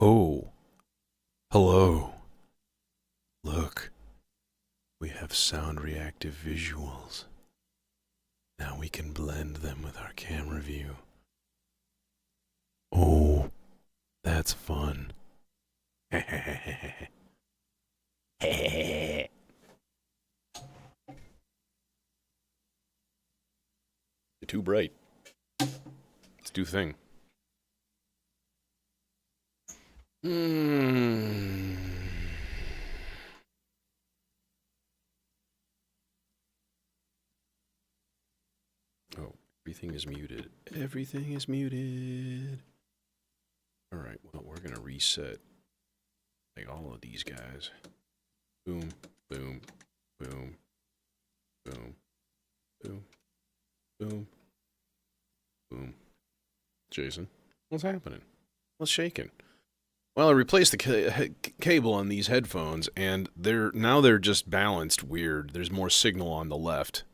Oh, hello. Look, we have sound reactive visuals. Now we can blend them with our camera view. Oh, that's fun. You're too bright. Let's do thing. Mm. Oh, everything is muted. Everything is muted. All right, well, we're going to reset like all of these guys. Boom, boom, boom, boom, boom, boom, boom. Jason, what's happening? What's shaking? Well, I replaced the cable on these headphones, and they're just balanced weird. There's more signal on the left.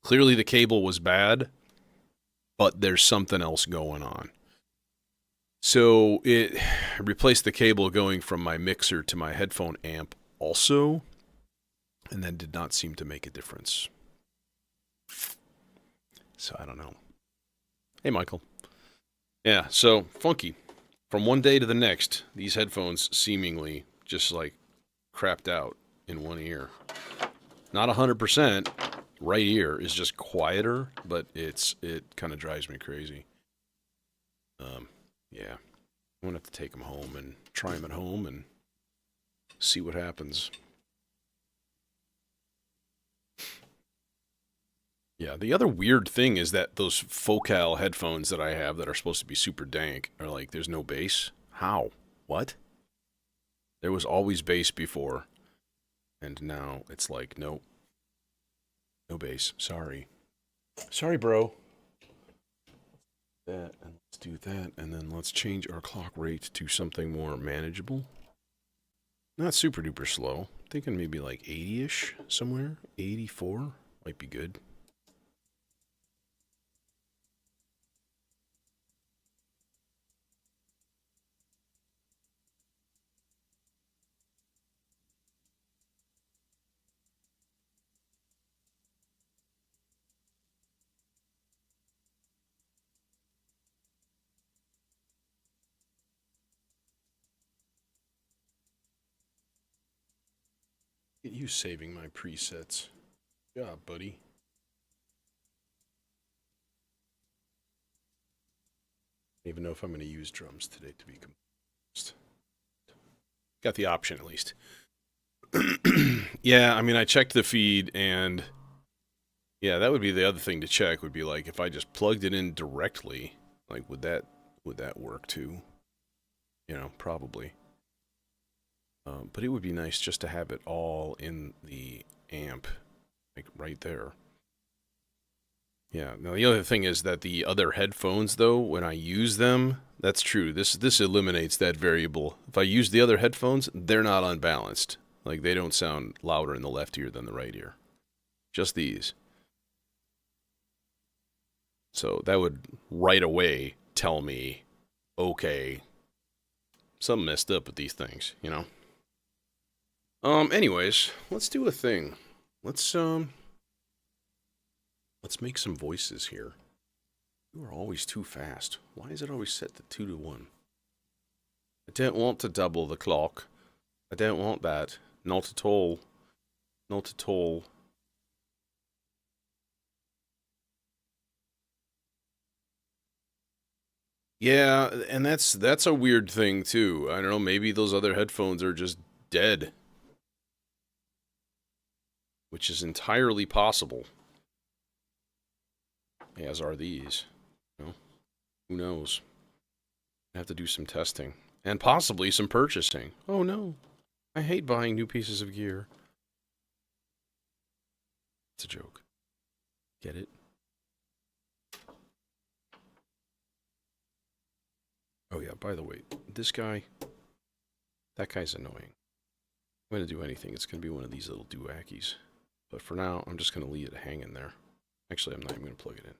Clearly, the cable was bad, but there's something else going on. So it replaced the cable going from my mixer to my headphone amp also, and then did not seem to make a difference. So I don't know. Hey, Michael. Yeah, so funky. From one day to the next, these headphones seemingly just like crapped out in one ear. Not 100%. Right ear is just quieter, but it kind of drives me crazy. Yeah. I'm going to have to take them home and try them at home and see what happens. Yeah, the other weird thing is that those Focal headphones that I have that are supposed to be super dank are like, there's no bass. How? What? There was always bass before, and now it's like, nope. No bass. Sorry. Sorry, bro. That, and let's do that, and then let's change our clock rate to something more manageable. Not super duper slow. Thinking maybe like 80-ish somewhere. 84 might be good. Get you saving my presets. Good job, buddy. I don't even know if I'm going to use drums today, to be honest. Got the option, at least. Yeah, I mean, I checked the feed, and yeah, that would be the other thing to check, would be like, if I just plugged it in directly, like, would that work too? You know, probably. But it would be nice just to have it all in the amp, like right there. Yeah. Now the other thing is that the other headphones, though, when I use them, that's true. This eliminates that variable. If I use the other headphones, they're not unbalanced. Like, they don't sound louder in the left ear than the right ear. Just these. So that would right away tell me, okay, something messed up with these things, you know? Anyways, let's do a thing. Let's make some voices here. You are always too fast. Why is it always set to 2 to 1? I don't want to double the clock. I don't want that. Not at all. Not at all. Yeah, and that's a weird thing too. I don't know, maybe those other headphones are just dead. Which is entirely possible. As are these. You know, who knows? I have to do some testing. And possibly some purchasing. Oh no. I hate buying new pieces of gear. It's a joke. Get it? Oh yeah, by the way, this guy, that guy's annoying. I'm going to do anything, it's going to be one of these little doohickeys. But for now, I'm just going to leave it hanging there. Actually, I'm not even going to plug it in.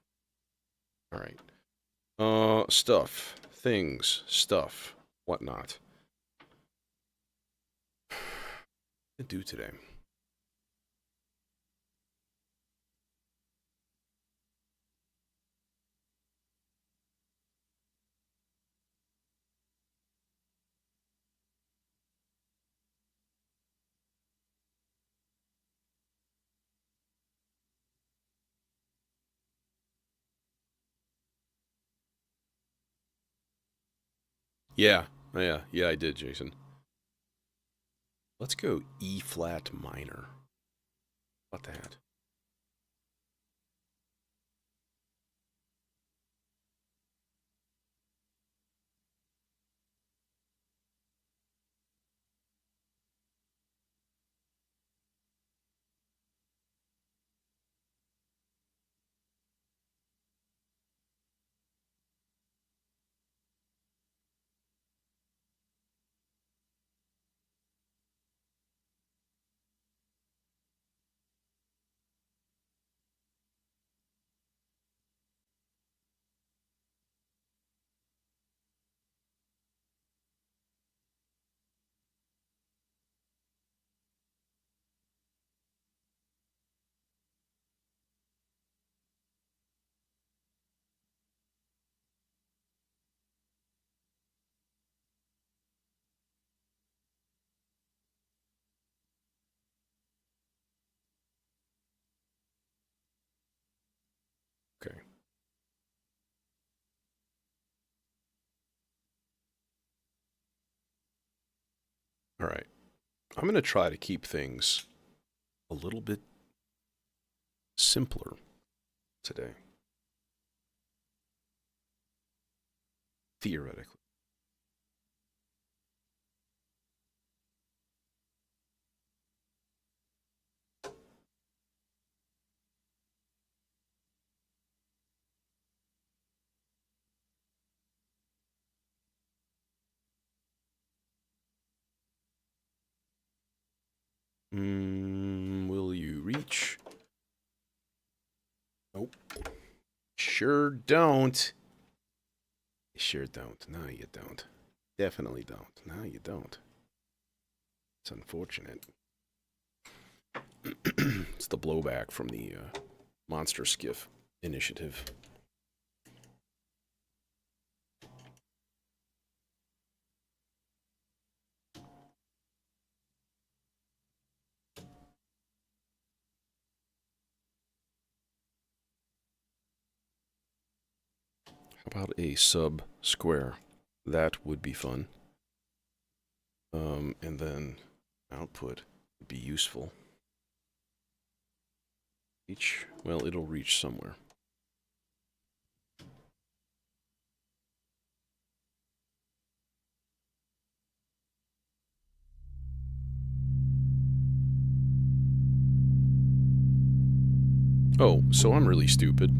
Alright. Stuff. Things. Stuff. Whatnot. to do today? Yeah, yeah, I did, Jason. Let's go E flat minor. How about that? Okay. All right. I'm going to try to keep things a little bit simpler today, theoretically. Will you reach? Nope. Sure don't. Sure don't. No, you don't. Definitely don't. No, you don't. It's unfortunate. It's the blowback from the Monster Skiff initiative. How about a sub square? That would be fun. And then output would be useful. Reach? Well, it'll reach somewhere. Oh, so I'm really stupid.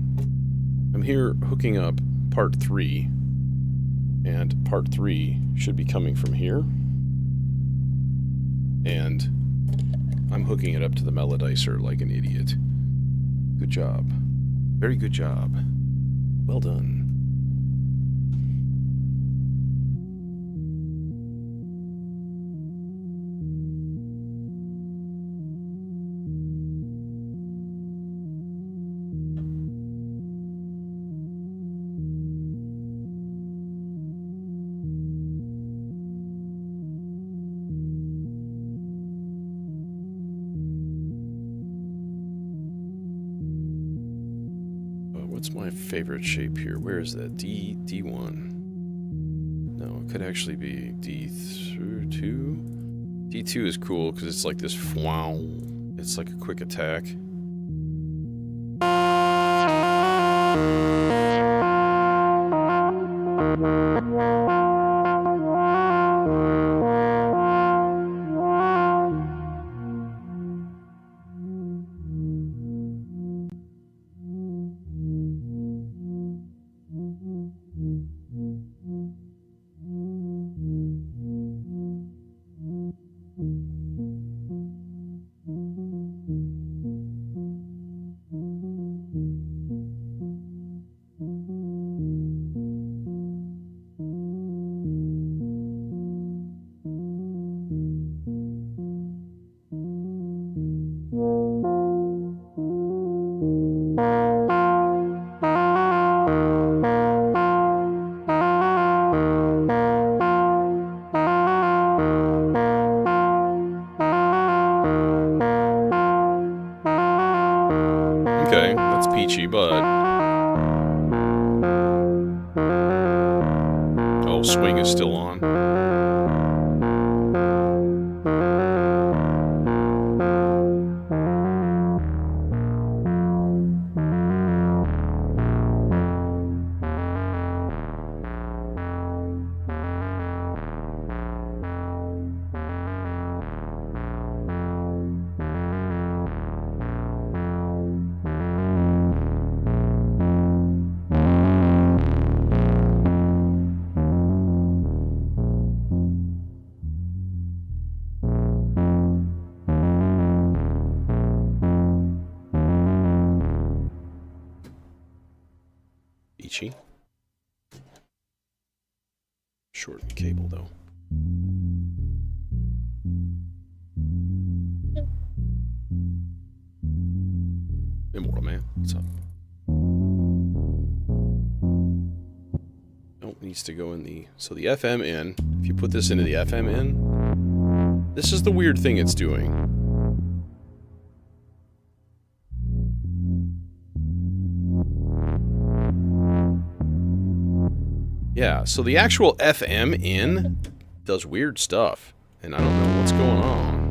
I'm here hooking up part 3, and part 3 should be coming from here. And I'm hooking it up to the melodizer like an idiot. Good job. Very good job. Well done. What's my favorite shape here? Where is that? D1. No, it could actually be D2. D2 is cool because it's like this wow. It's like a quick attack. Peachy, but... Oh, swing is still on. Peachy. Shorten the cable, though. Immortal Man, what's up? Nope, needs to go in the... So the FM in, if you put this into the FM in, this is the weird thing it's doing. Yeah, so the actual FM in does weird stuff, and I don't know what's going on.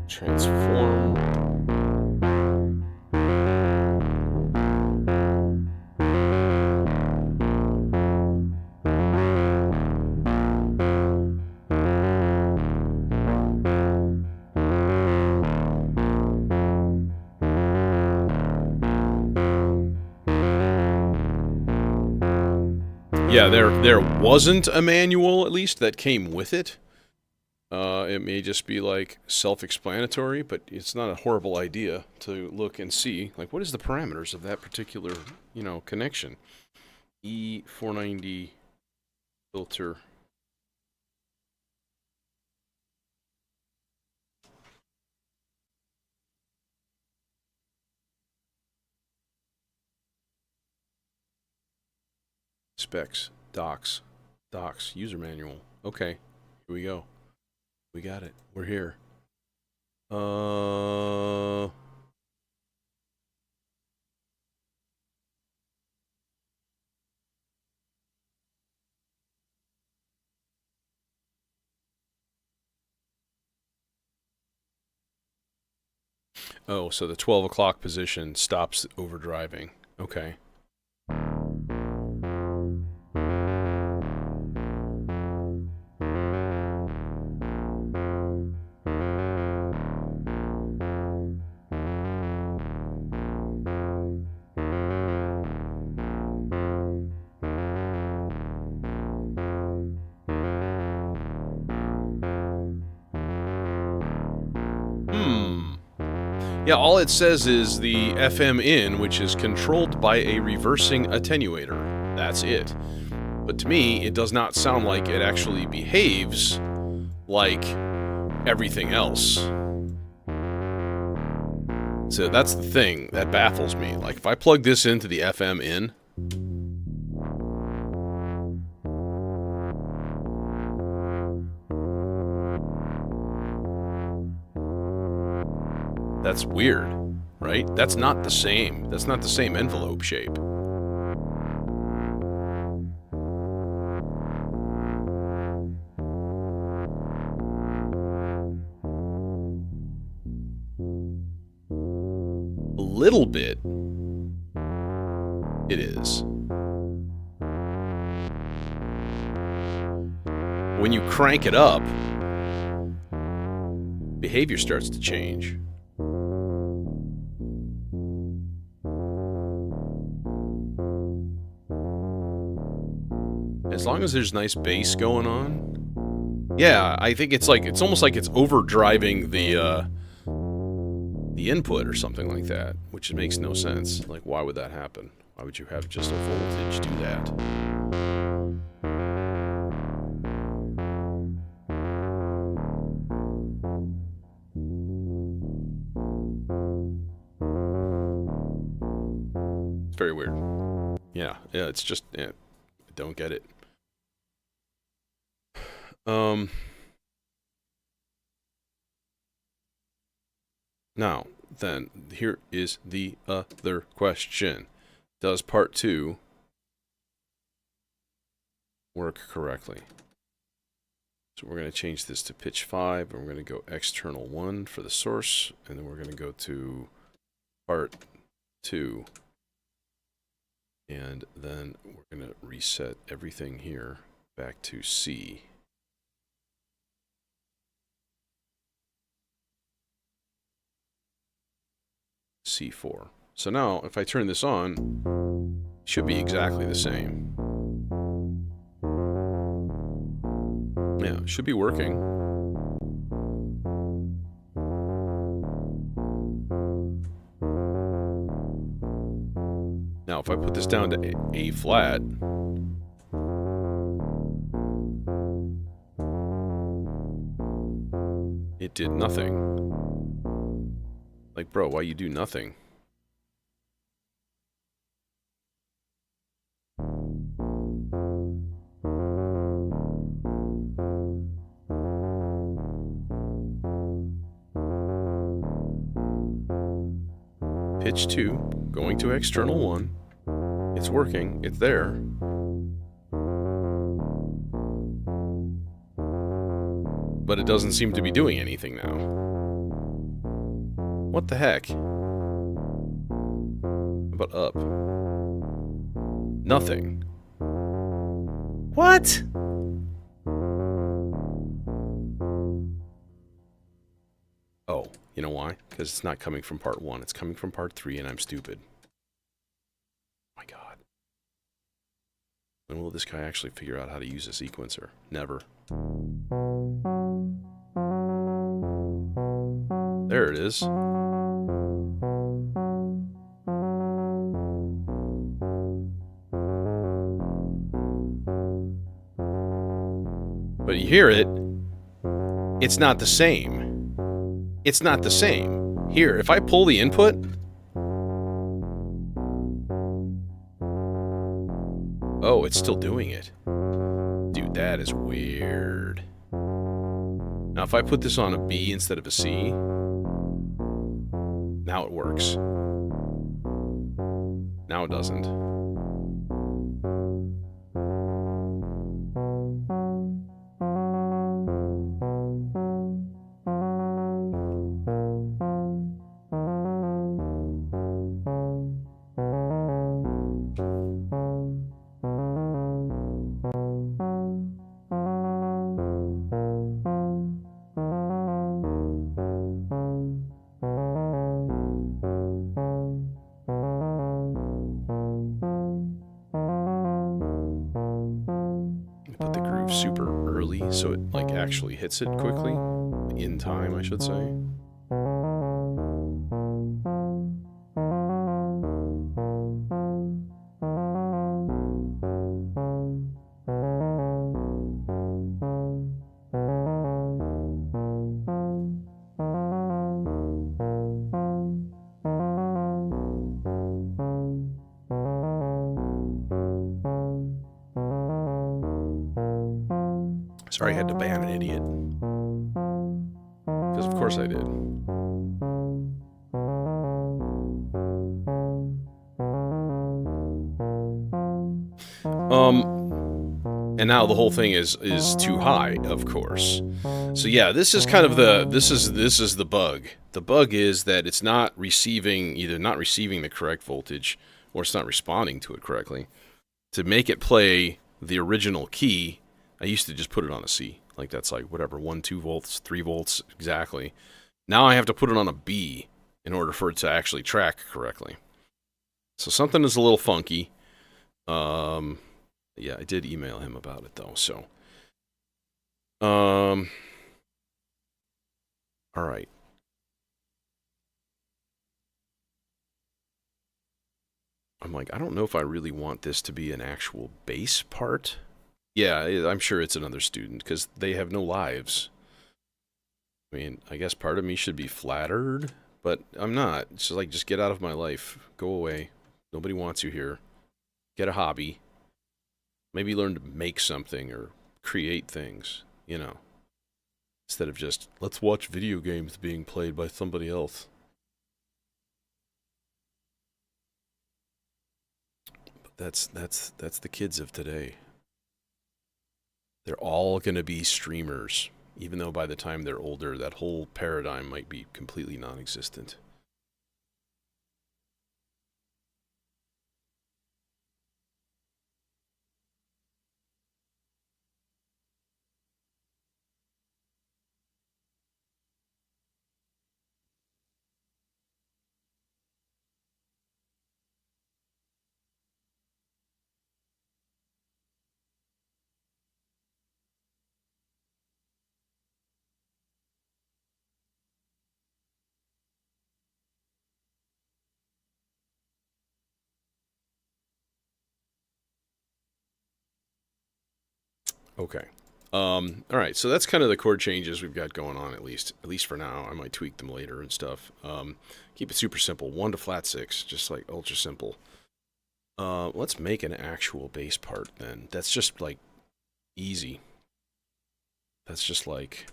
Transform. Yeah, there wasn't a manual, at least, that came with it. It may just be, like, self-explanatory, but it's not a horrible idea to look and see, like, what is the parameters of that particular, you know, connection? E490 filter. Specs, docs, user manual. Okay, here we go. We got it. We're here. Oh, so the 12 o'clock position stops overdriving. Okay. Yeah, all it says is the FM in, which is controlled by a reversing attenuator. That's it. But to me, it does not sound like it actually behaves like everything else. So that's the thing that baffles me. Like, if I plug this into the FM in... That's weird, right? That's not the same. That's not the same envelope shape. A little bit. It is. When you crank it up, behavior starts to change. As long as there's nice bass going on. Yeah, I think it's like, it's almost like it's overdriving the input or something like that, which makes no sense. Like, why would that happen? Why would you have just a voltage do that? It's very weird. Yeah, it's just, I don't get it. Now, then, here is the other question. Does part 2 work correctly? So we're going to change this to pitch 5, and we're going to go external 1 for the source, and then we're going to go to part 2. And then we're going to reset everything here back to C. C4. So now, if I turn this on, it should be exactly the same. Yeah, it should be working. Now, if I put this down to A flat, it did nothing. Like, bro, why you do nothing? Pitch 2, going to external 1. It's working, it's there. But it doesn't seem to be doing anything now. What the heck? How about up? Nothing. What? Oh, you know why? Because it's not coming from part 1. It's coming from part 3, and I'm stupid. Oh my god. When will this guy actually figure out how to use a sequencer? Never. There it is. But you hear it, it's not the same. It's not the same. Here, if I pull the input, oh, it's still doing it. Dude, that is weird. Now, if I put this on a B instead of a C, now it works. Now it doesn't. Super early so it like actually hits it quickly in time, I should say. Sorry I had to ban an idiot. Because of course I did. And now the whole thing is too high, of course. So yeah, this is kind of this is the bug. The bug is that it's not receiving, either not receiving the correct voltage or it's not responding to it correctly. To make it play the original key, I used to just put it on a C. Like that's like whatever, 1, 2 volts, 3 volts exactly. Now I have to put it on a B in order for it to actually track correctly. So something is a little funky. Yeah, I did email him about it though. So, all right. I'm like, I don't know if I really want this to be an actual bass part. Yeah, I'm sure it's another student because they have no lives. I mean, I guess part of me should be flattered, but I'm not. It's just like, just get out of my life. Go away. Nobody wants you here. Get a hobby. Maybe learn to make something or create things, you know, instead of just, let's watch video games being played by somebody else. But that's the kids of today. They're all going to be streamers, even though by the time they're older, that whole paradigm might be completely non-existent. Okay. All right, so that's kind of the chord changes we've got going on, at least for now. I might tweak them later and stuff. Keep it super simple, 1 to flat 6, just like ultra simple. Let's make an actual bass part then. That's just like easy. That's just like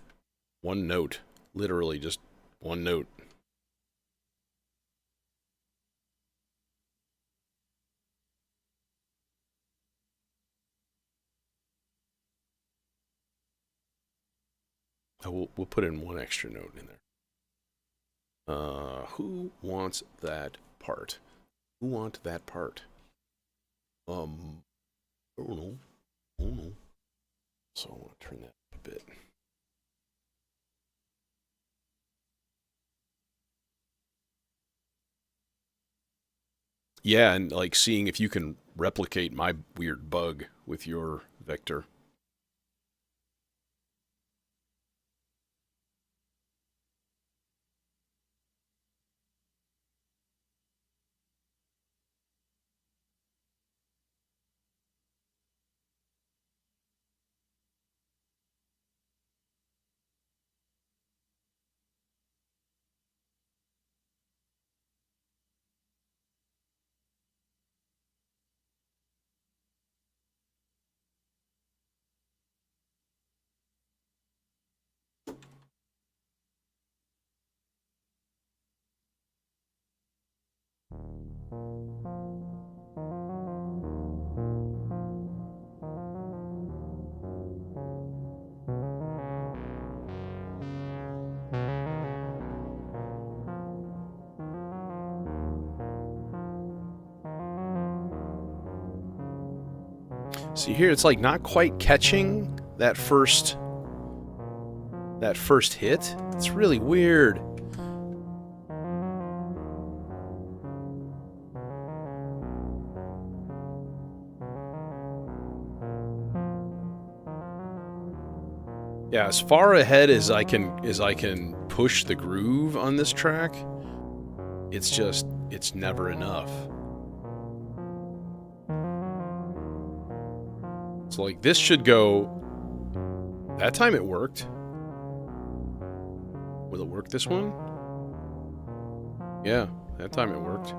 one note, literally just one note. We'll put in one extra note in there. Who wants that part? Who want that part? I don't know. I don't know. So I want to turn that up a bit. Yeah, and like seeing if you can replicate my weird bug with your vector. See here, it's like not quite catching that first hit. It's really weird. Yeah, as far ahead as I can push the groove on this track, it's never enough. So like this should go. That time it worked. Will it work this one? Yeah, that time it worked.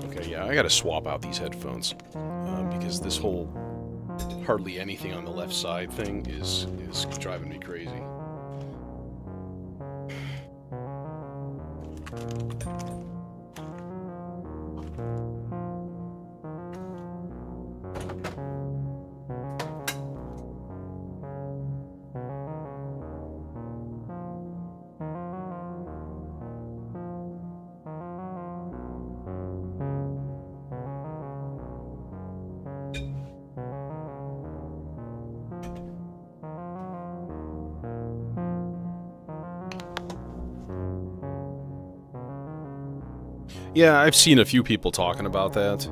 Okay, yeah, I gotta swap out these headphones because this whole hardly anything on the left side thing is driving me crazy. Yeah, I've seen a few people talking about that.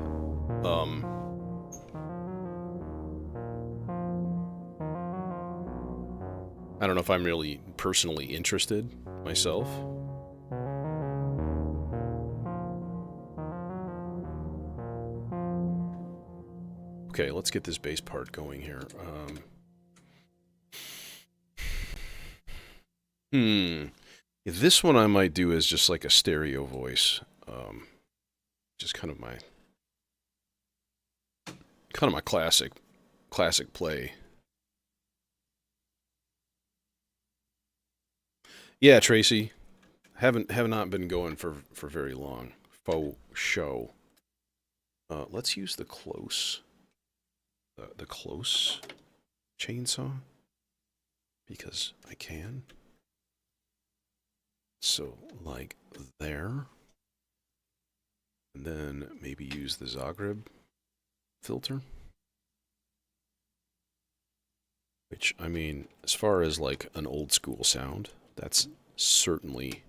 I don't know if I'm really personally interested myself. Okay, let's get this bass part going here. This one I might do as just like a stereo voice. Just kind of my classic play. Yeah, Tracy. Have not been going for very long. Faux show. Let's use the close chainsaw because I can. So like there, and then maybe use the Zagreb filter. Which, I mean, as far as like an old school sound, that's certainly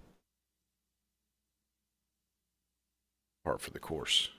par for the course.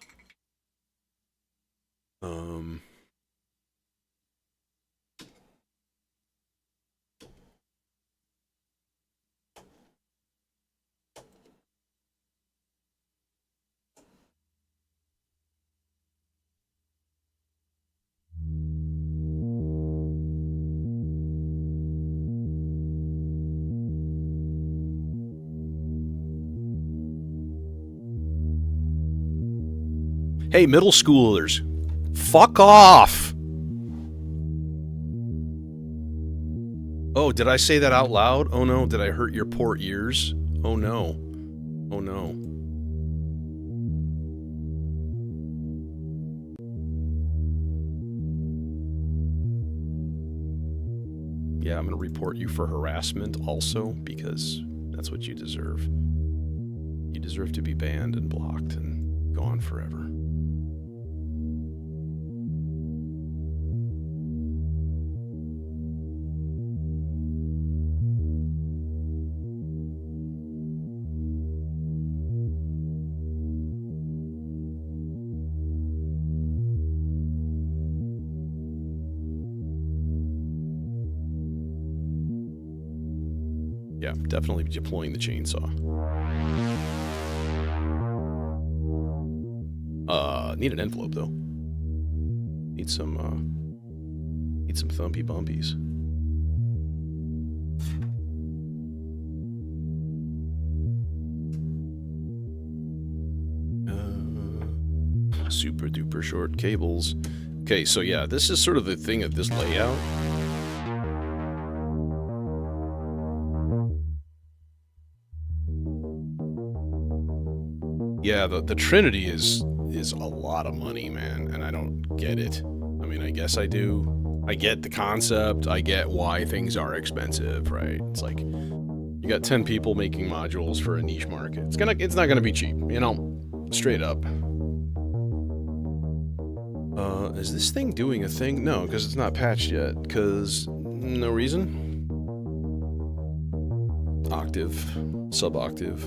Hey, middle schoolers, fuck off! Oh, did I say that out loud? Oh no, did I hurt your poor ears? Oh no. Oh no. Yeah, I'm gonna report you for harassment also, because that's what you deserve. You deserve to be banned and blocked and gone forever. Yeah, definitely deploying the chainsaw. Need an envelope though. Need some thumpy bumpies. Super duper short cables. Okay, so yeah, this is sort of the thing of this layout. Yeah, the Trinity is a lot of money, man, and I don't get it. I mean, I guess I do. I get the concept. I get why things are expensive, right? It's like you got 10 people making modules for a niche market. It's not gonna be cheap, you know, straight up. Is this thing doing a thing? No, because it's not patched yet. Because no reason. Octave, sub-octave.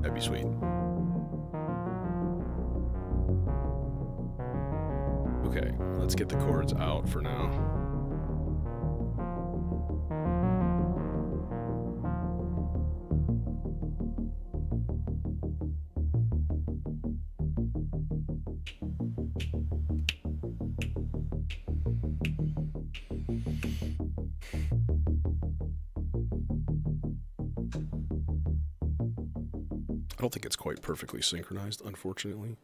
That'd be sweet. Okay, let's get the chords out for now. I don't think it's quite perfectly synchronized, unfortunately.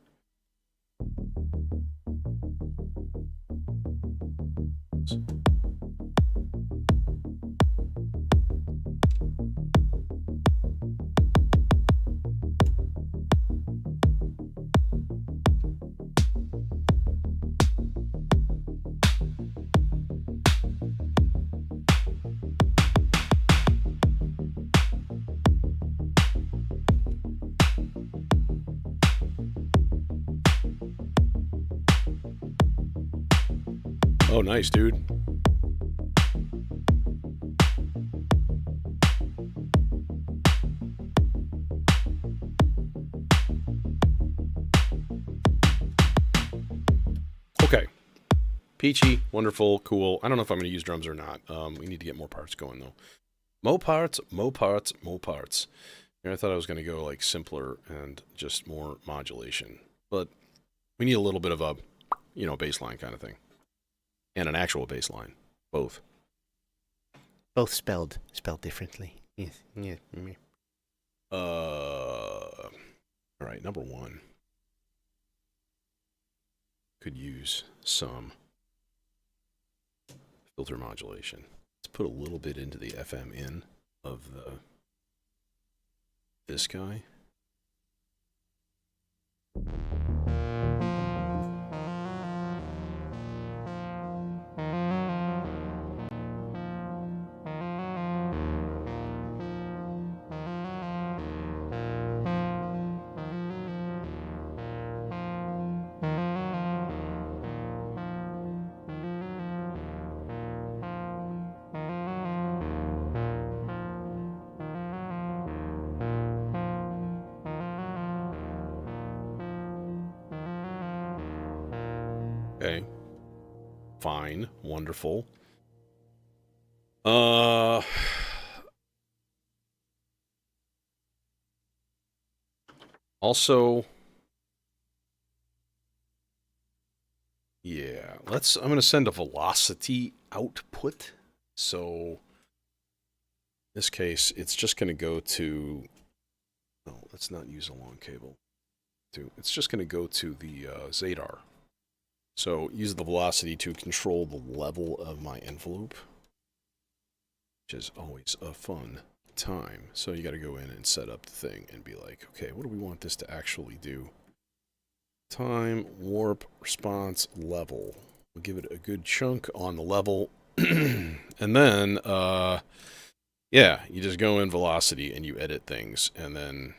Oh, nice, dude. Okay. Peachy, wonderful, cool. I don't know if I'm going to use drums or not. We need to get more parts going, though. Mo parts, mo parts, mo parts. And I thought I was going to go, like, simpler and just more modulation. But we need a little bit of a, you know, bass line kind of thing. And an actual bass line. Both. Both spelled differently. Yes. Yeah. All right, number one. Could use some filter modulation. Let's put a little bit into the FM in of this guy. Okay. Fine. Wonderful. Also, yeah, I'm going to send a velocity output. So, in this case, it's just going to go to, no, let's not use a long cable. It's just going to go to the Zadar. So, use the velocity to control the level of my envelope, which is always a fun time. So you got to go in and set up the thing and be like, okay, what do we want this to actually do? Time, warp, response, level. We'll give it a good chunk on the level. And then, yeah, you just go in velocity and you edit things. And then...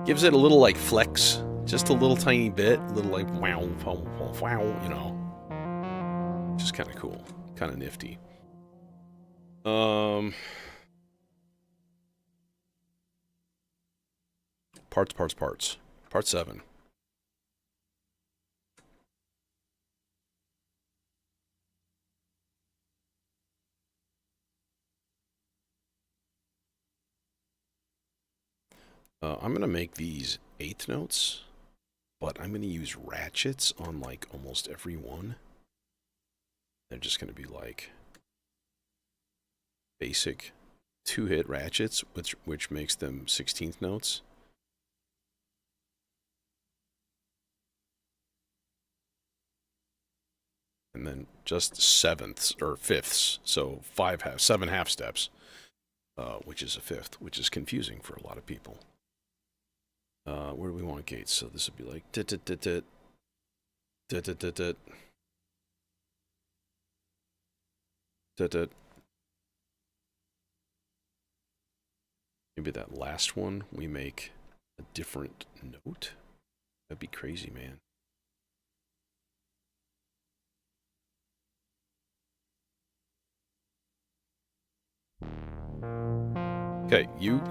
gives it a little, like, flex. Just a little tiny bit. A little, like, wow, wow, wow, wow, you know. Just kind of cool. Kind of nifty. Parts. Part 7. I'm going to make these 8th notes, but I'm going to use ratchets on, like, almost every one. They're just going to be, like, basic 2-hit ratchets, which makes them 16th notes. And then just 7ths, or 5ths, so 7 half steps. which is a fifth, which is confusing for a lot of people. Where do we want gates? So this would be like dit dit dit dit dit dit dit dit dit dit. Maybe that last one we make a different note. That'd be crazy, man. Okay, you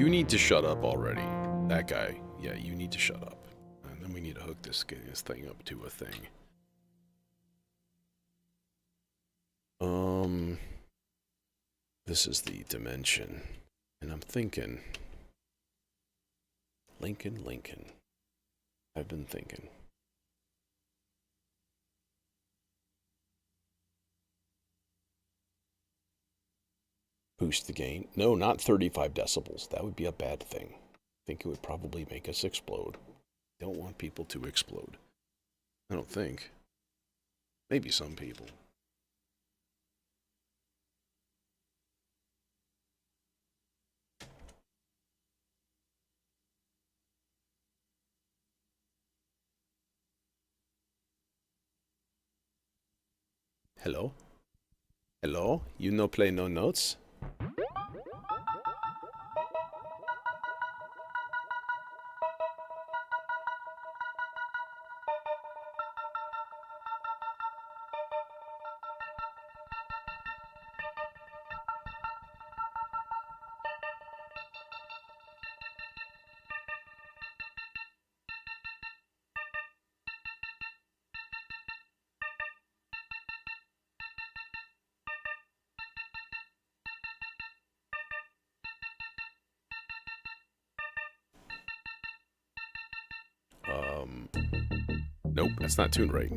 need to shut up already. That guy, yeah, you need to shut up. And then we need to hook this thing up to a thing. This is the dimension, and I'm thinking, Lincoln. I've been thinking. Boost the gain. No, not 35 decibels. That would be a bad thing. I think it would probably make us explode. Don't want people to explode. I don't think. Maybe some people. Hello? Hello? You no play no notes? Nope, that's not tuned right.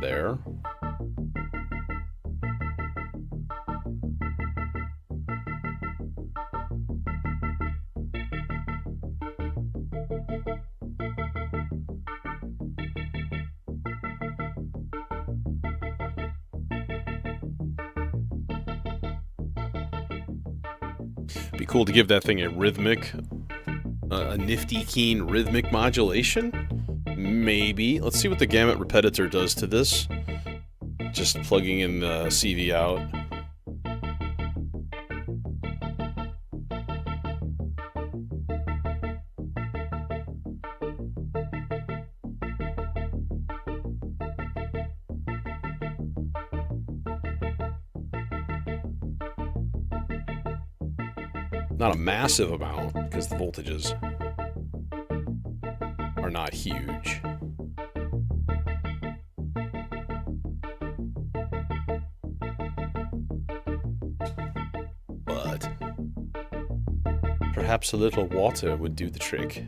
There. Be cool to give that thing a rhythmic, a nifty, keen rhythmic modulation? Maybe. Let's see what the gamut repetitor does to this. Just plugging in the CV out. Not a massive amount, because the voltages are not huge. But perhaps a little water would do the trick.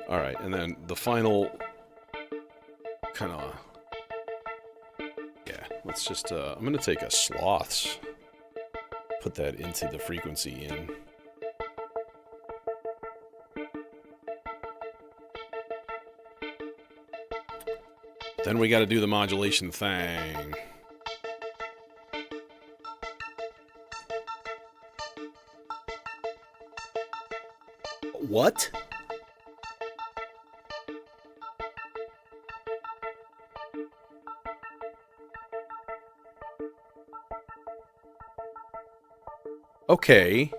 All right, and then the final kind of, yeah, let's just, I'm going to take a sloths, put that into the frequency in. Then we got to do the modulation thing. What? Okay.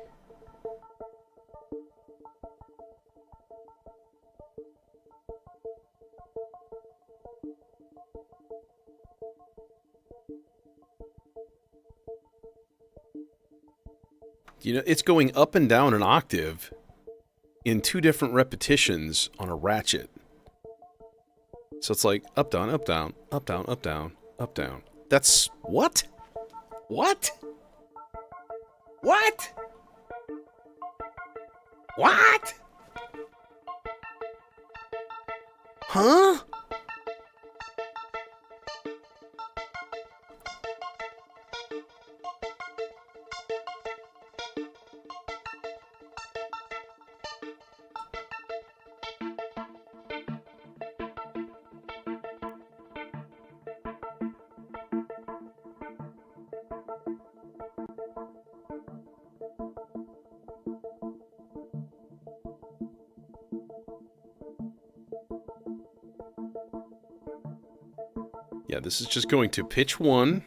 You know, it's going up and down an octave in 2 different repetitions on a ratchet. So it's like up, down, up, down, up, down, up, down, up, down. That's what? What? What? What? Huh? Yeah, this is just going to pitch 1,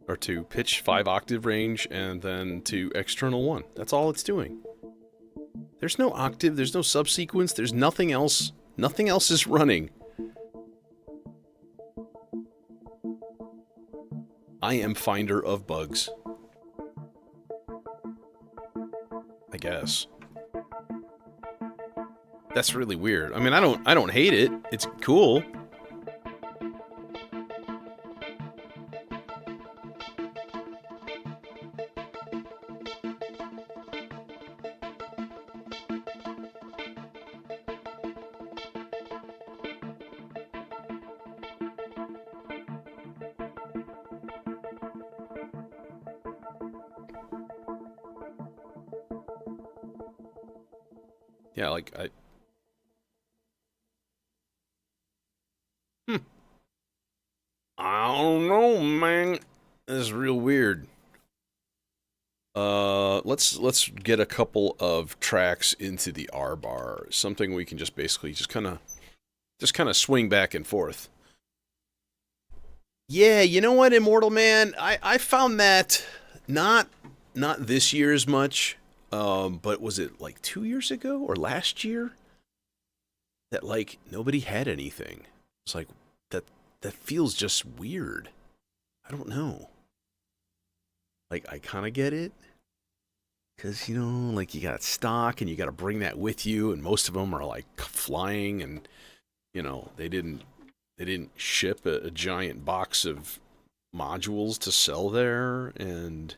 or to pitch 5 octave range, and then to external 1. That's all it's doing. There's no octave, there's no subsequence, there's nothing else. Nothing else is running. I am finder of bugs. I guess. That's really weird. I mean, I don't hate it. It's cool. Yeah, like I don't know, man. This is real weird. Let's get a couple of tracks into the R bar. Something we can just basically just kind of swing back and forth. Yeah, you know what, Immortal Man? I found that not this year as much, but was it like 2 years ago or last year that like nobody had anything? It's like that feels just weird. I don't know. Like, I kind of get it. Because, you know, like, you got stock and you got to bring that with you. And most of them are, like, flying. And, you know, they didn't ship a giant box of modules to sell there. And,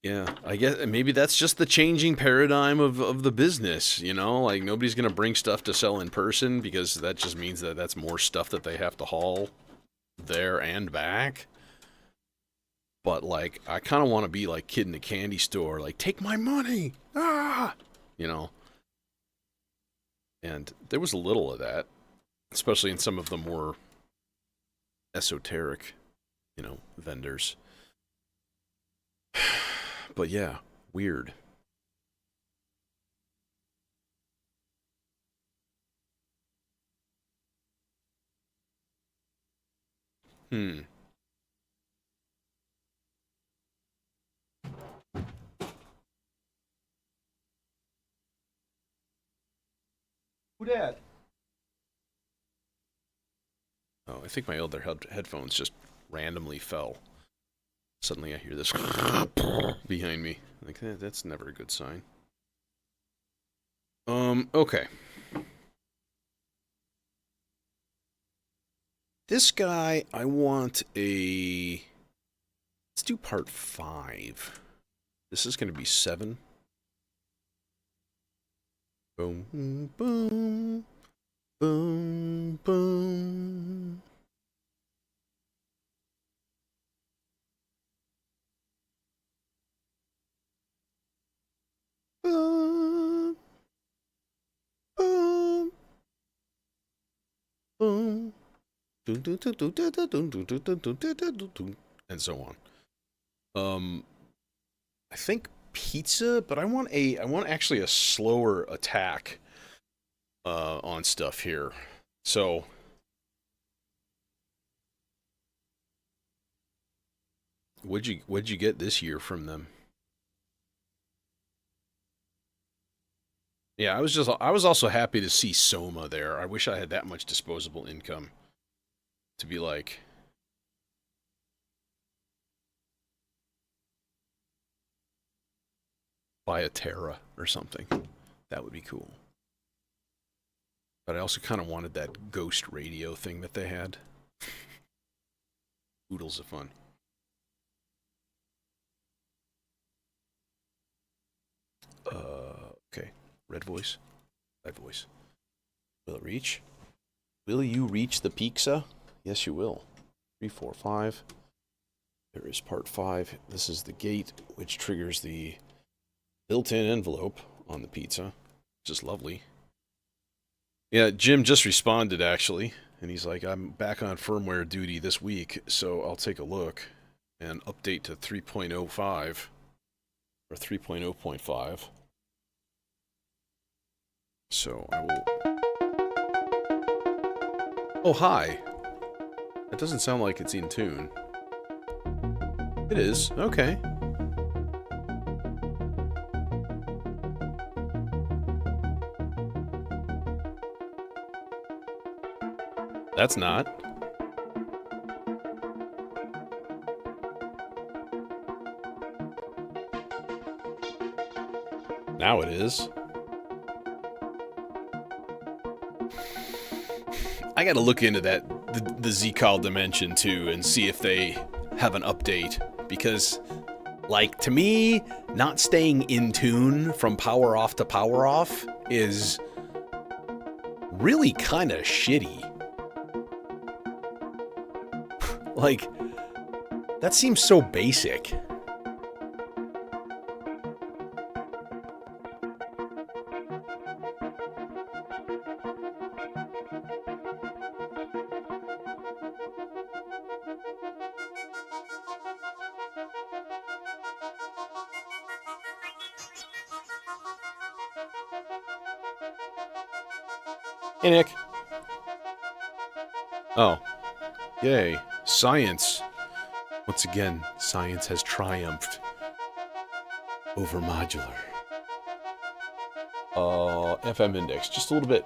yeah, I guess maybe that's just the changing paradigm of the business, you know? Like, nobody's going to bring stuff to sell in person because that just means that that's more stuff that they have to haul there and back. But, like, I kind of want to be like kid in a candy store, like, take my money, ah, you know. And there was a little of that, especially in some of the more esoteric, you know, vendors. But yeah, weird. Hmm. Who dat? Oh, I think my other headphones just randomly fell. Suddenly I hear this behind me. Like, that's never a good sign. Okay. This guy, I want a... Let's do part 5. This is going to be 7. Boom, boom, boom, boom. Boom, boom, boom. And so on. I think pizza, but I want actually a slower attack on stuff here. So What'd you get this year from them? Yeah, I was also happy to see Soma there. I wish I had that much disposable income to be like, buy a Terra or something. That would be cool. But I also kind of wanted that ghost radio thing that they had. Oodles of fun. Okay. Red voice. Red voice. Will it reach? Will you reach the Pixa? Yes, you will. 3, 4, 5. There is part 5. This is the gate, which triggers the built-in envelope on the pizza. Just lovely. Yeah, Jim just responded, actually. And he's like, I'm back on firmware duty this week, so I'll take a look and update to 3.05 or 3.0.5. So I will... Oh, hi. That doesn't sound like it's in tune. It is. Okay. That's not. Now it is. I gotta look into that, the Z-Call dimension too, and see if they have an update. Because, like, to me, not staying in tune from power off to power off is really kind of shitty. Like, that seems so basic. Hey, Nick. Oh. Yay. Science. Once again, science has triumphed over modular. FM index, just a little bit.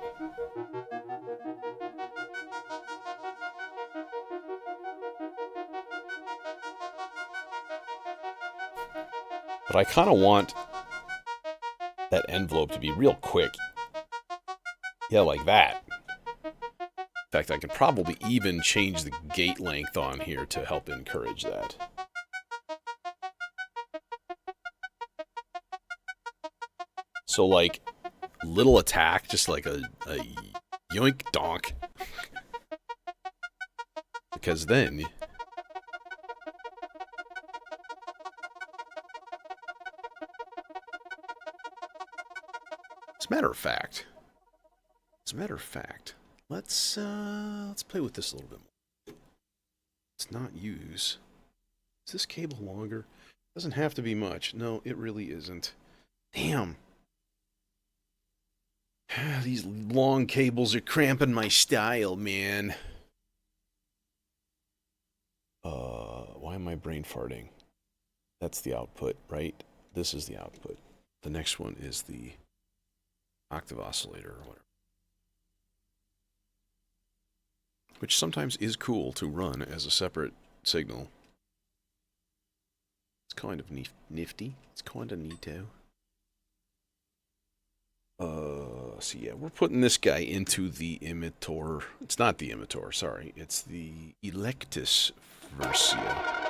But I kind of want that envelope to be real quick. Yeah, like that. In fact, I could probably even change the gate length on here to help encourage that. So, like, little attack, just like a yoink donk. Because then... As a matter of fact, let's play with this a little bit more. Let's not use... Is this cable longer? Doesn't have to be much. No, it really isn't. Damn. These long cables are cramping my style, man. Why am I brain farting? That's the output, right? This is the output. The next one is the octave oscillator or whatever. Which sometimes is cool to run as a separate signal. It's kind of nifty. It's kind of neato. So yeah, we're putting this guy into the emitter. It's not the emitter, sorry. It's the Electus Versia.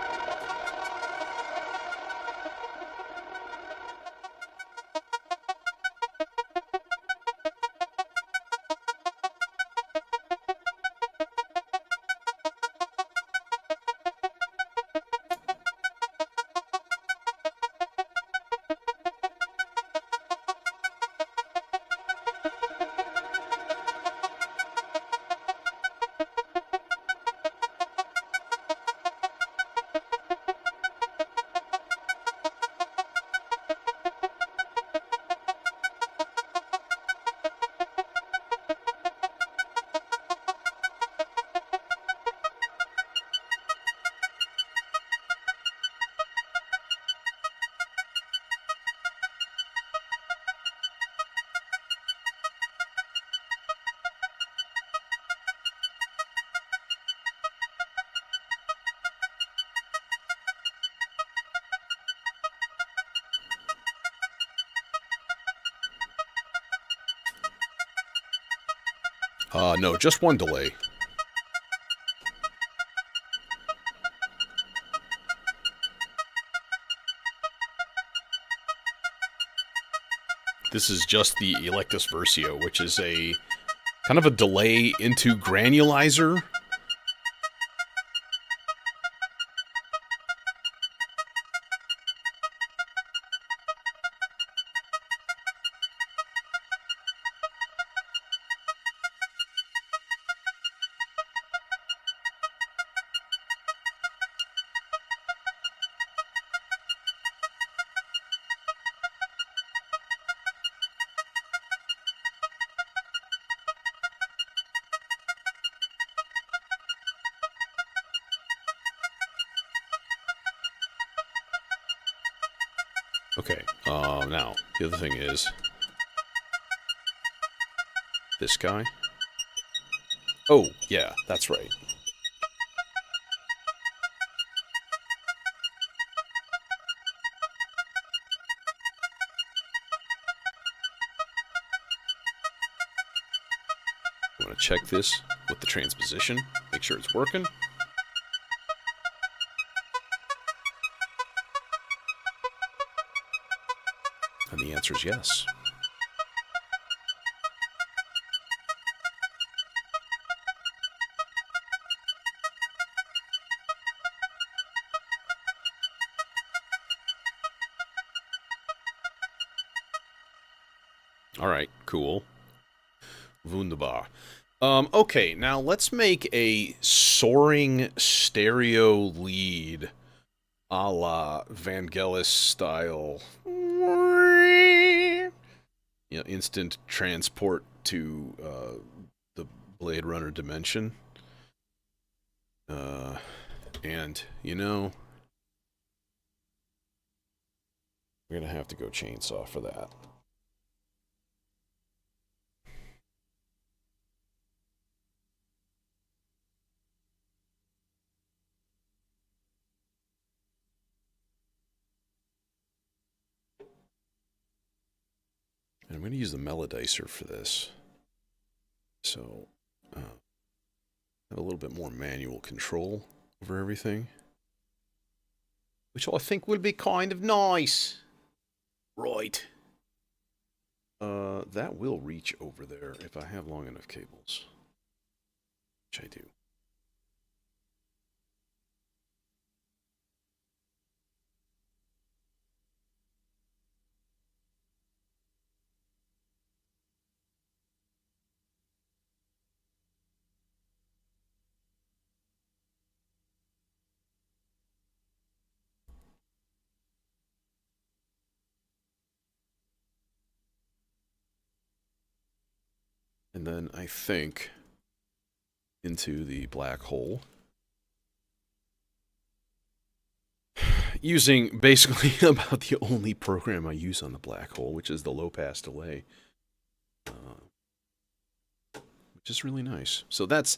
No, just one delay. This is just the Electus Versio, which is a kind of a delay into granulizer. Okay, now, the other thing is... this guy? Oh, yeah, that's right. I'm going to check this with the transposition, make sure it's working. And the answer is yes. All right, cool. Wunderbar. Okay, now let's make a soaring stereo lead a la Vangelis style. You know, instant transport to the Blade Runner dimension. And, you know, we're going to have to go chainsaw for that. And I'm going to use the melodizer for this. So, have a little bit more manual control over everything. Which I think will be kind of nice. Right. That will reach over there if I have long enough cables. Which I do. And then I think into the black hole. Using basically about the only program I use on the black hole, which is the low pass delay. Which is really nice. So this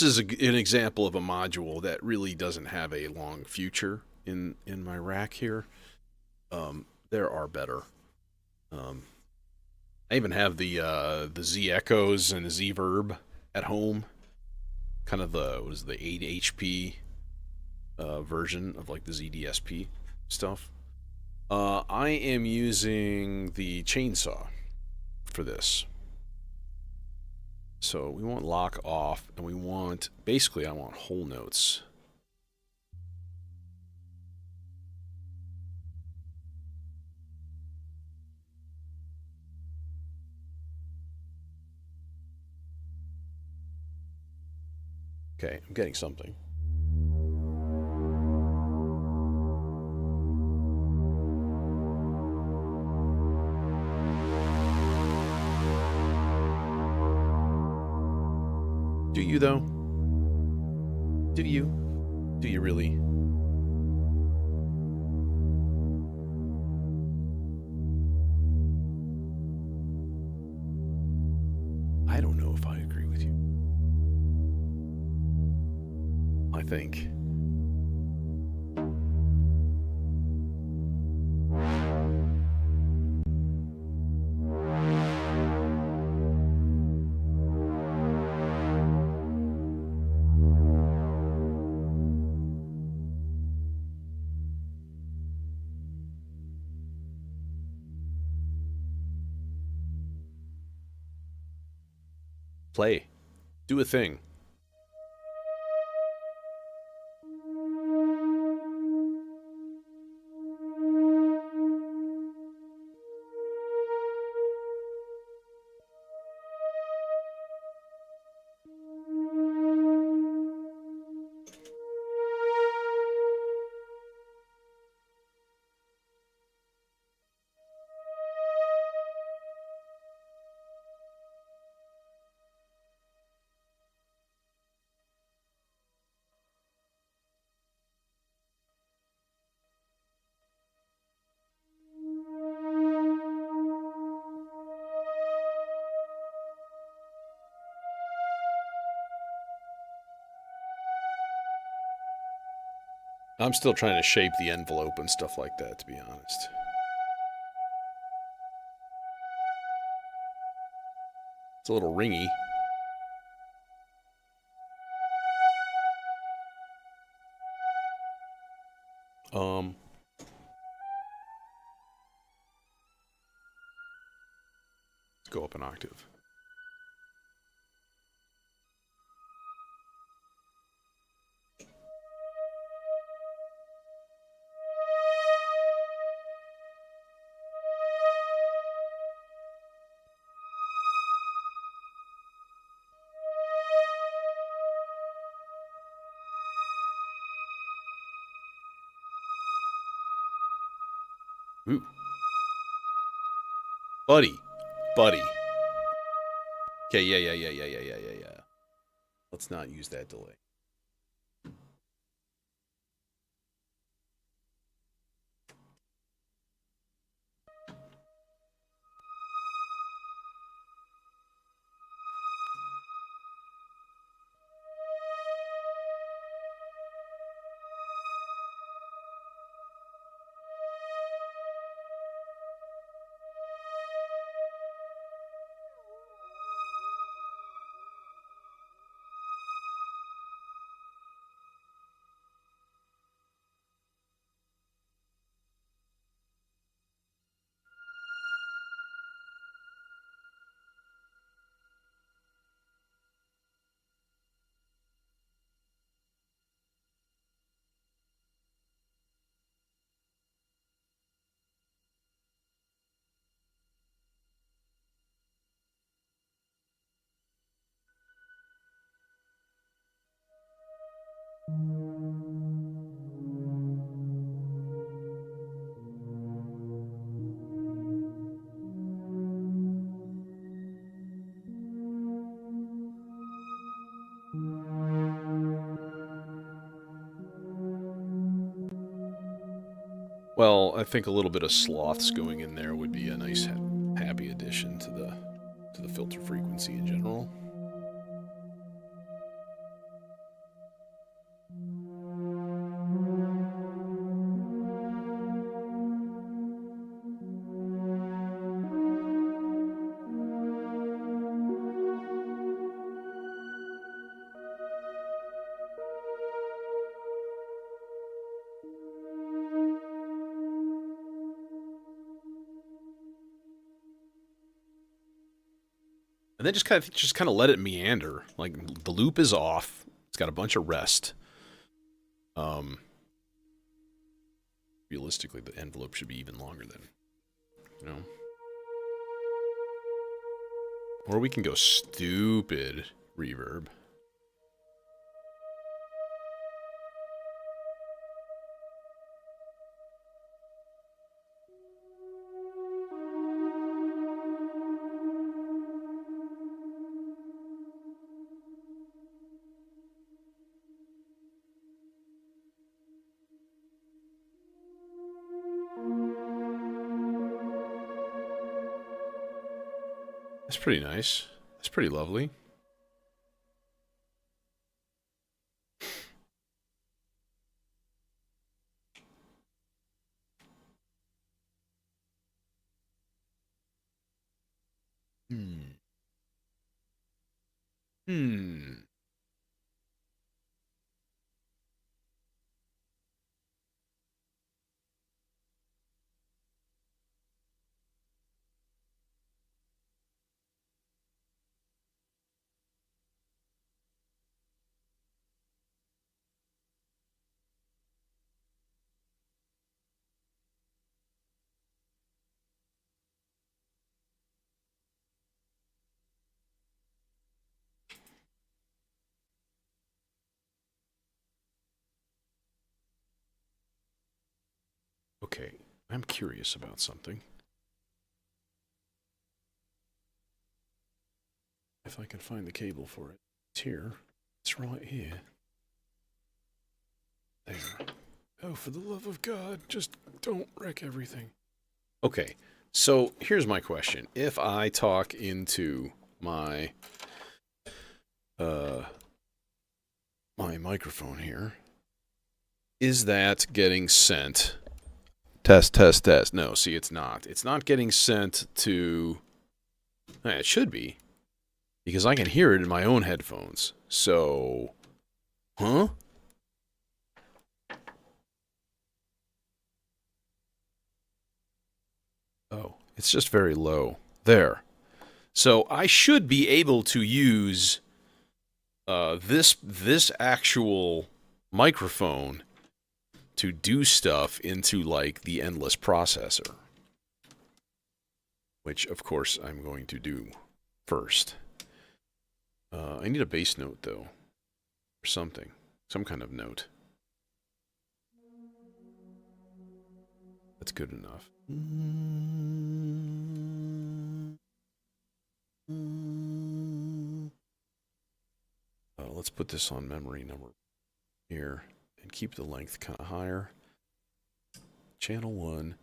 is an example of a module that really doesn't have a long future in my rack here. There are better. I even have the Z Echoes and the Z Verb at home. Kind of the 8 HP version of like the ZDSP stuff. I am using the chainsaw for this. So we want lock off, and we want, basically I want whole notes. Okay, I'm getting something. Do you, though? Do you? Do you really? I don't know if I agree with you. I think Play. Do a thing. I'm still trying to shape the envelope and stuff like that, to be honest. It's a little ringy. Let's go up an octave. Ooh. Buddy. Okay, yeah. Let's not use that delay. Well, I think a little bit of sloths going in there would be a nice, happy addition to the filter frequency in general. And then just kind of let it meander. Like the loop is off. It's got a bunch of rest. Realistically, the envelope should be even longer than, you know. Or we can go stupid reverb. That's pretty nice. That's pretty lovely. Hmm. Hmm. Okay, I'm curious about something. If I can find the cable for it. It's here. It's right here. There. Oh, for the love of God, just don't wreck everything. Okay, so here's my question. If I talk into my my microphone here, is that getting sent? Test, test, test. No, see, it's not. It's not getting sent to... It should be, because I can hear it in my own headphones. So, huh? Oh, it's just very low. There. So I should be able to use this actual microphone to do stuff into, like, the endless processor. Which, of course, I'm going to do first. I need a bass note, though. Or something. Some kind of note. That's good enough. Let's put this on memory number here and keep the length kind of higher. Channel 1.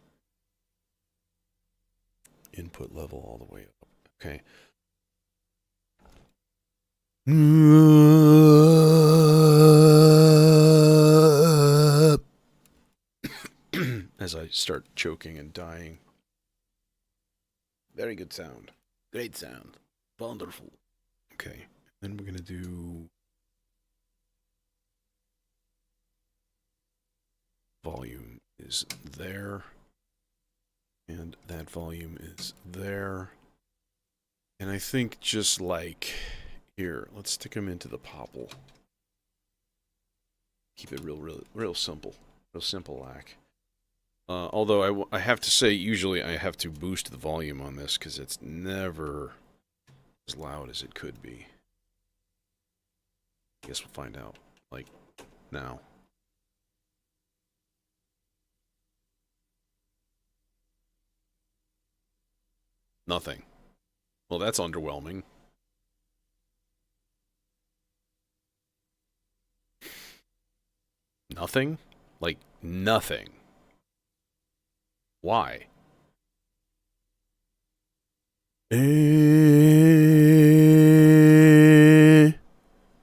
Input level all the way up. Okay. As I start choking and dying. Very good sound. Great sound. Wonderful. Okay. Then we're going to do volume is there. And that volume is there. And I think just like here, let's stick them into the popple. Keep it real simple. Real simple, like. Although I have to say, usually I have to boost the volume on this because it's never as loud as it could be. I guess we'll find out, like, now. Nothing. Well, that's underwhelming. Nothing? Like, nothing. Why?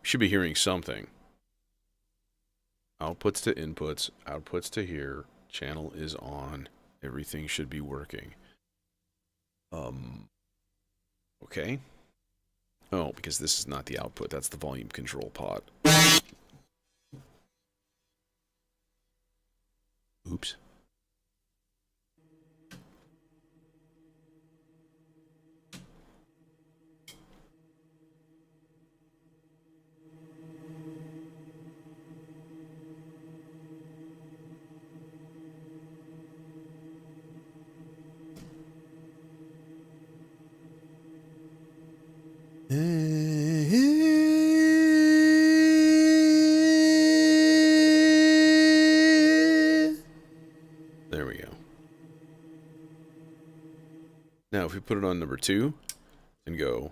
Should be hearing something. Outputs to inputs, outputs to here. Channel is on. Everything should be working. Okay. Oh, because this is not the output. That's the volume control pot. Oops. There we go. Now, if we put it on number 2 and go.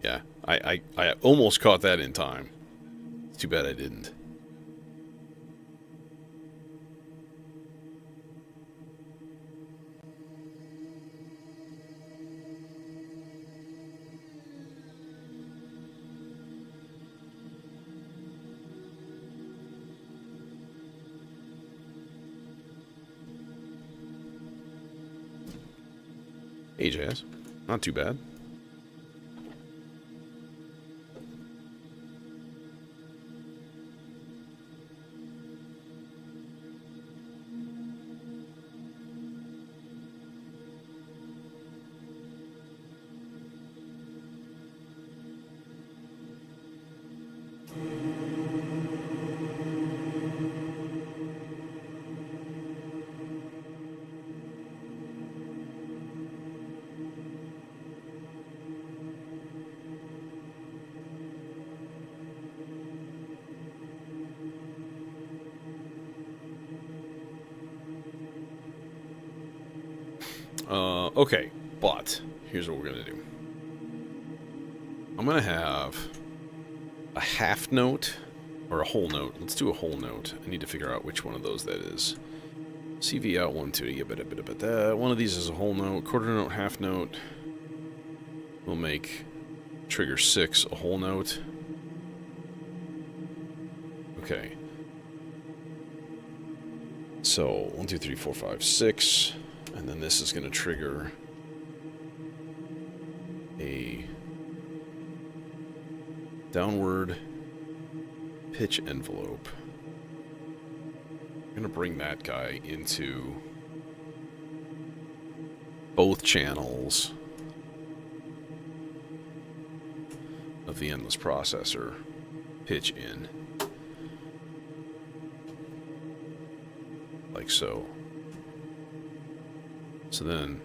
Yeah, I almost caught that in time. It's too bad I didn't. Hey, Jazz. Not too bad. Okay, but here's what we're gonna do. I'm gonna have a half note or a whole note. Let's do a whole note. I need to figure out which one of those that is. CV out 1, 2, yeah, but one of these is a whole note, quarter note, half note. We'll make trigger 6 a whole note. Okay. So 1, 2, 3, 4, 5, 6, and then this is going to trigger a downward pitch envelope. I'm going to bring that guy into both channels of the endless processor. Pitch in. Like so. So then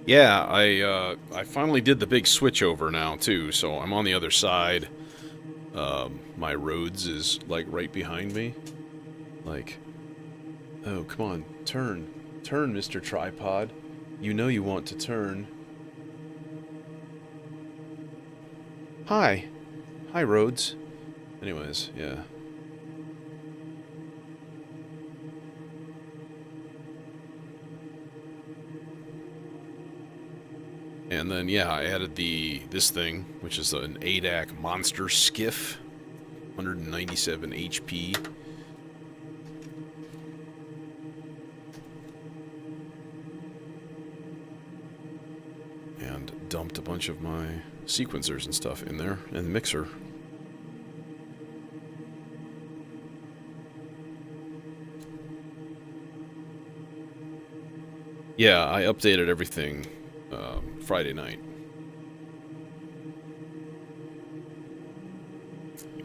yeah, I finally did the big switch over now too, so I'm on the other side. My Rhodes is like right behind me. Like, oh, come on, turn, Mr. Tripod. You know you want to turn. Hi, Rhodes. Anyways, yeah. And then, yeah, I added this thing, which is an ADAC monster skiff, 197 HP. And dumped a bunch of my sequencers and stuff in there, and the mixer. Yeah, I updated everything Friday night.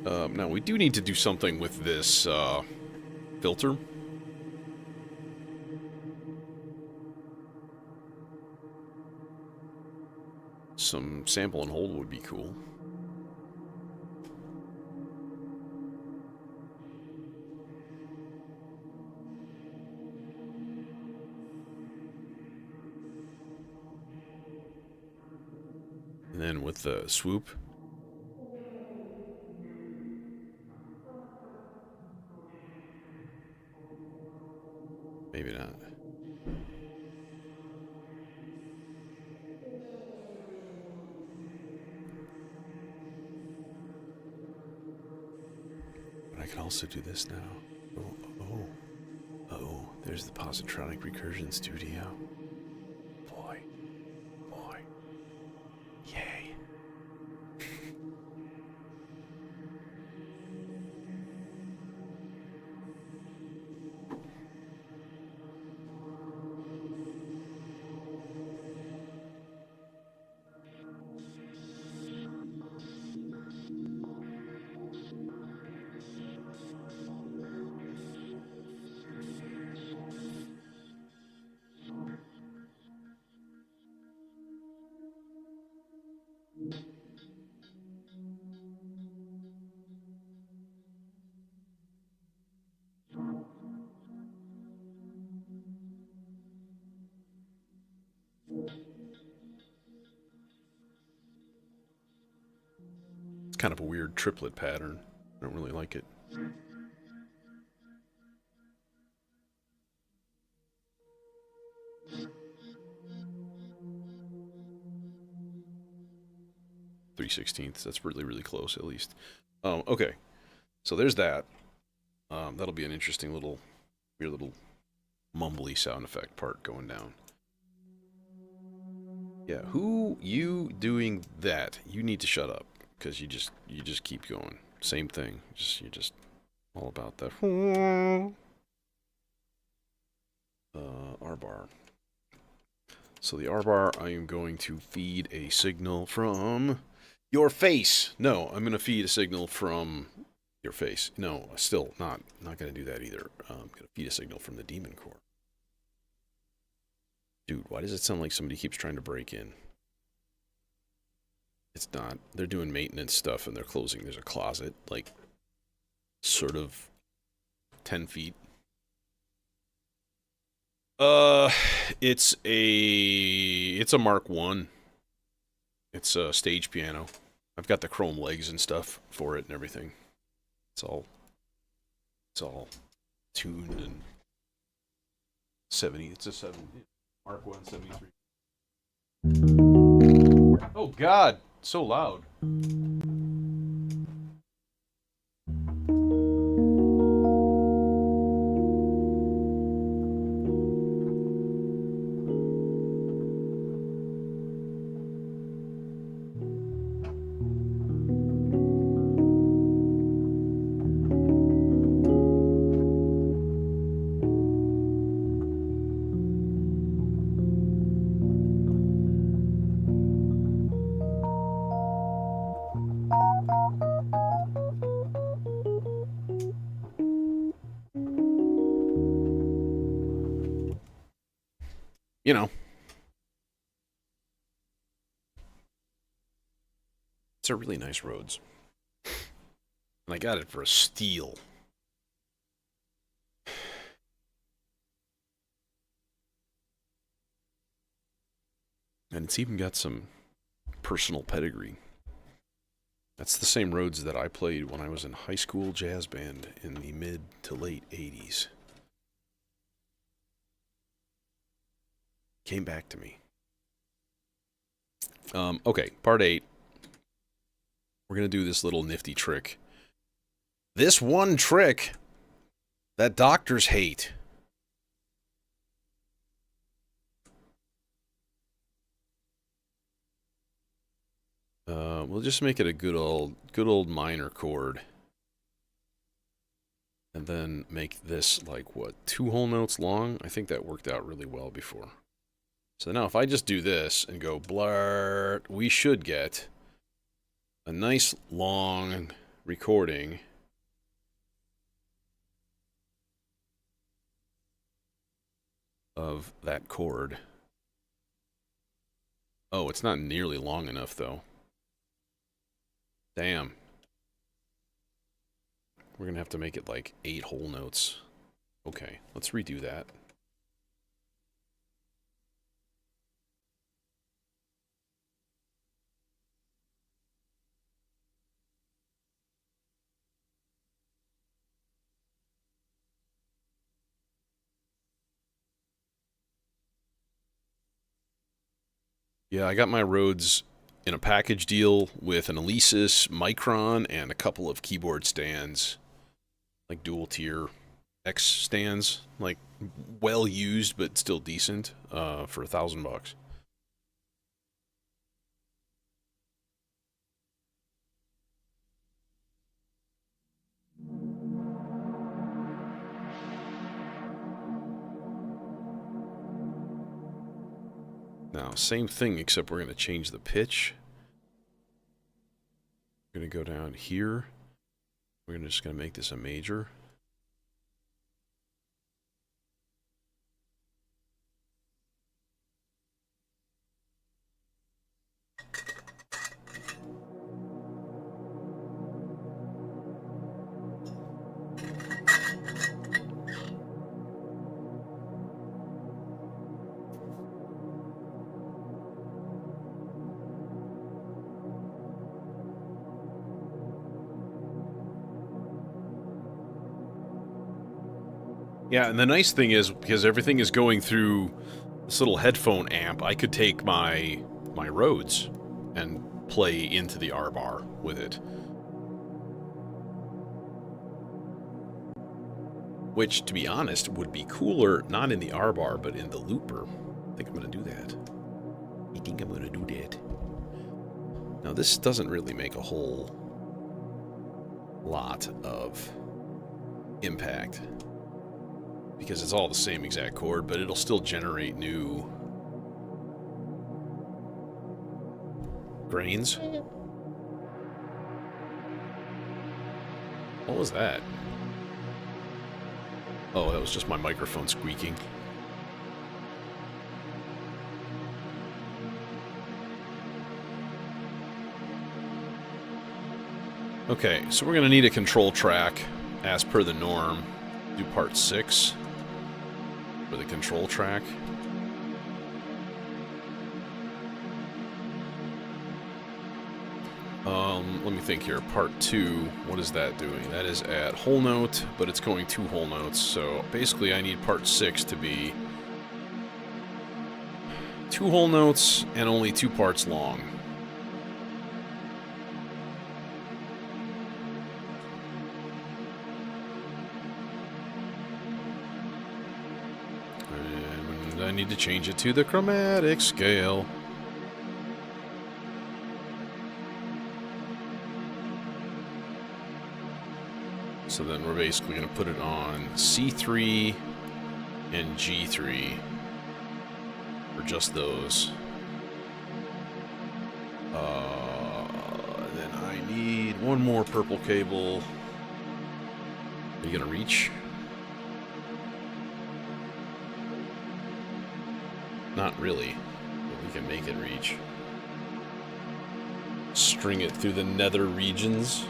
Now, we do need to do something with this filter. Some sample and hold would be cool. And then with the swoop. Maybe not. But I can also do this now. Oh, there's the Positronic Recursion Studio. Boy. Yay. kind of a weird triplet pattern. I don't really like it. .3/16. That's really, really close, at least. Okay. So there's that. That'll be an interesting little, weird little mumbly sound effect part going down. Yeah, who you doing that? You need to shut up, because you just keep going. Same thing. You're just all about that. R bar. So the R bar, I am going to feed a signal from your face. No, I'm going to feed a signal from your face. No, still not going to do that either. I'm going to feed a signal from the demon core. Dude, why does it sound like somebody keeps trying to break in? It's not. They're doing maintenance stuff and they're closing. There's a closet, like, sort of 10 feet. It's a Mark 1. It's a stage piano. I've got the chrome legs and stuff for it and everything. It's all tuned and 70. It's a 7 Mark 1 73. Oh God, so loud. You know, it's a really nice Rhodes. And I got it for a steal. And it's even got some personal pedigree. That's the same Rhodes that I played when I was in high school jazz band in the mid to late 80s. Came back to me. Okay, part 8. We're going to do this little nifty trick. This one trick that doctors hate. We'll just make it a good old minor chord. And then make this, like, what, 2 whole notes long? I think that worked out really well before. So now if I just do this and go blurt, we should get a nice long recording of that chord. Oh, it's not nearly long enough, though. Damn. We're going to have to make it like 8 whole notes. Okay, let's redo that. Yeah, I got my Rhodes in a package deal with an Alesis Micron and a couple of keyboard stands, like dual tier X stands, like well used but still decent, for $1,000. Now, same thing, except we're going to change the pitch. We're going to go down here. We're just going to make this a major. Yeah, and the nice thing is, because everything is going through this little headphone amp, I could take my Rhodes and play into the R bar with it. Which, to be honest, would be cooler, not in the R bar, but in the looper. I think I'm going to do that. I think I'm going to do that. Now, this doesn't really make a whole lot of impact, because it's all the same exact chord, but it'll still generate new grains. What was that? Oh, that was just my microphone squeaking. Okay, so we're going to need a control track as per the norm. Do part 6 for the control track. Let me think here. Part 2, what is that doing? That is at whole note, but it's going 2 whole notes. So basically I need part 6 to be 2 whole notes and only 2 parts long. And I need to change it to the chromatic scale. So then we're basically going to put it on C3 and G3 for just those. Then I need one more purple cable. Are you going to reach? Not really, but we can make it reach. String it through the nether regions.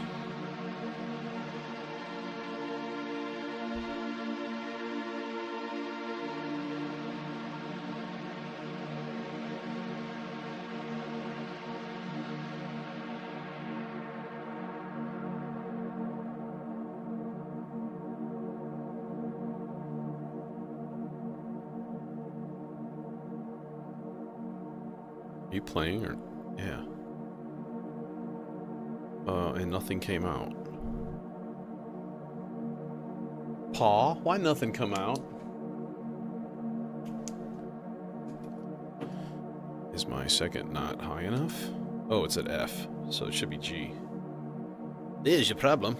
Are you playing or yeah? And nothing came out. Paw, why nothing come out? Is my second not high enough? Oh, it's at F, so it should be G. There's your problem.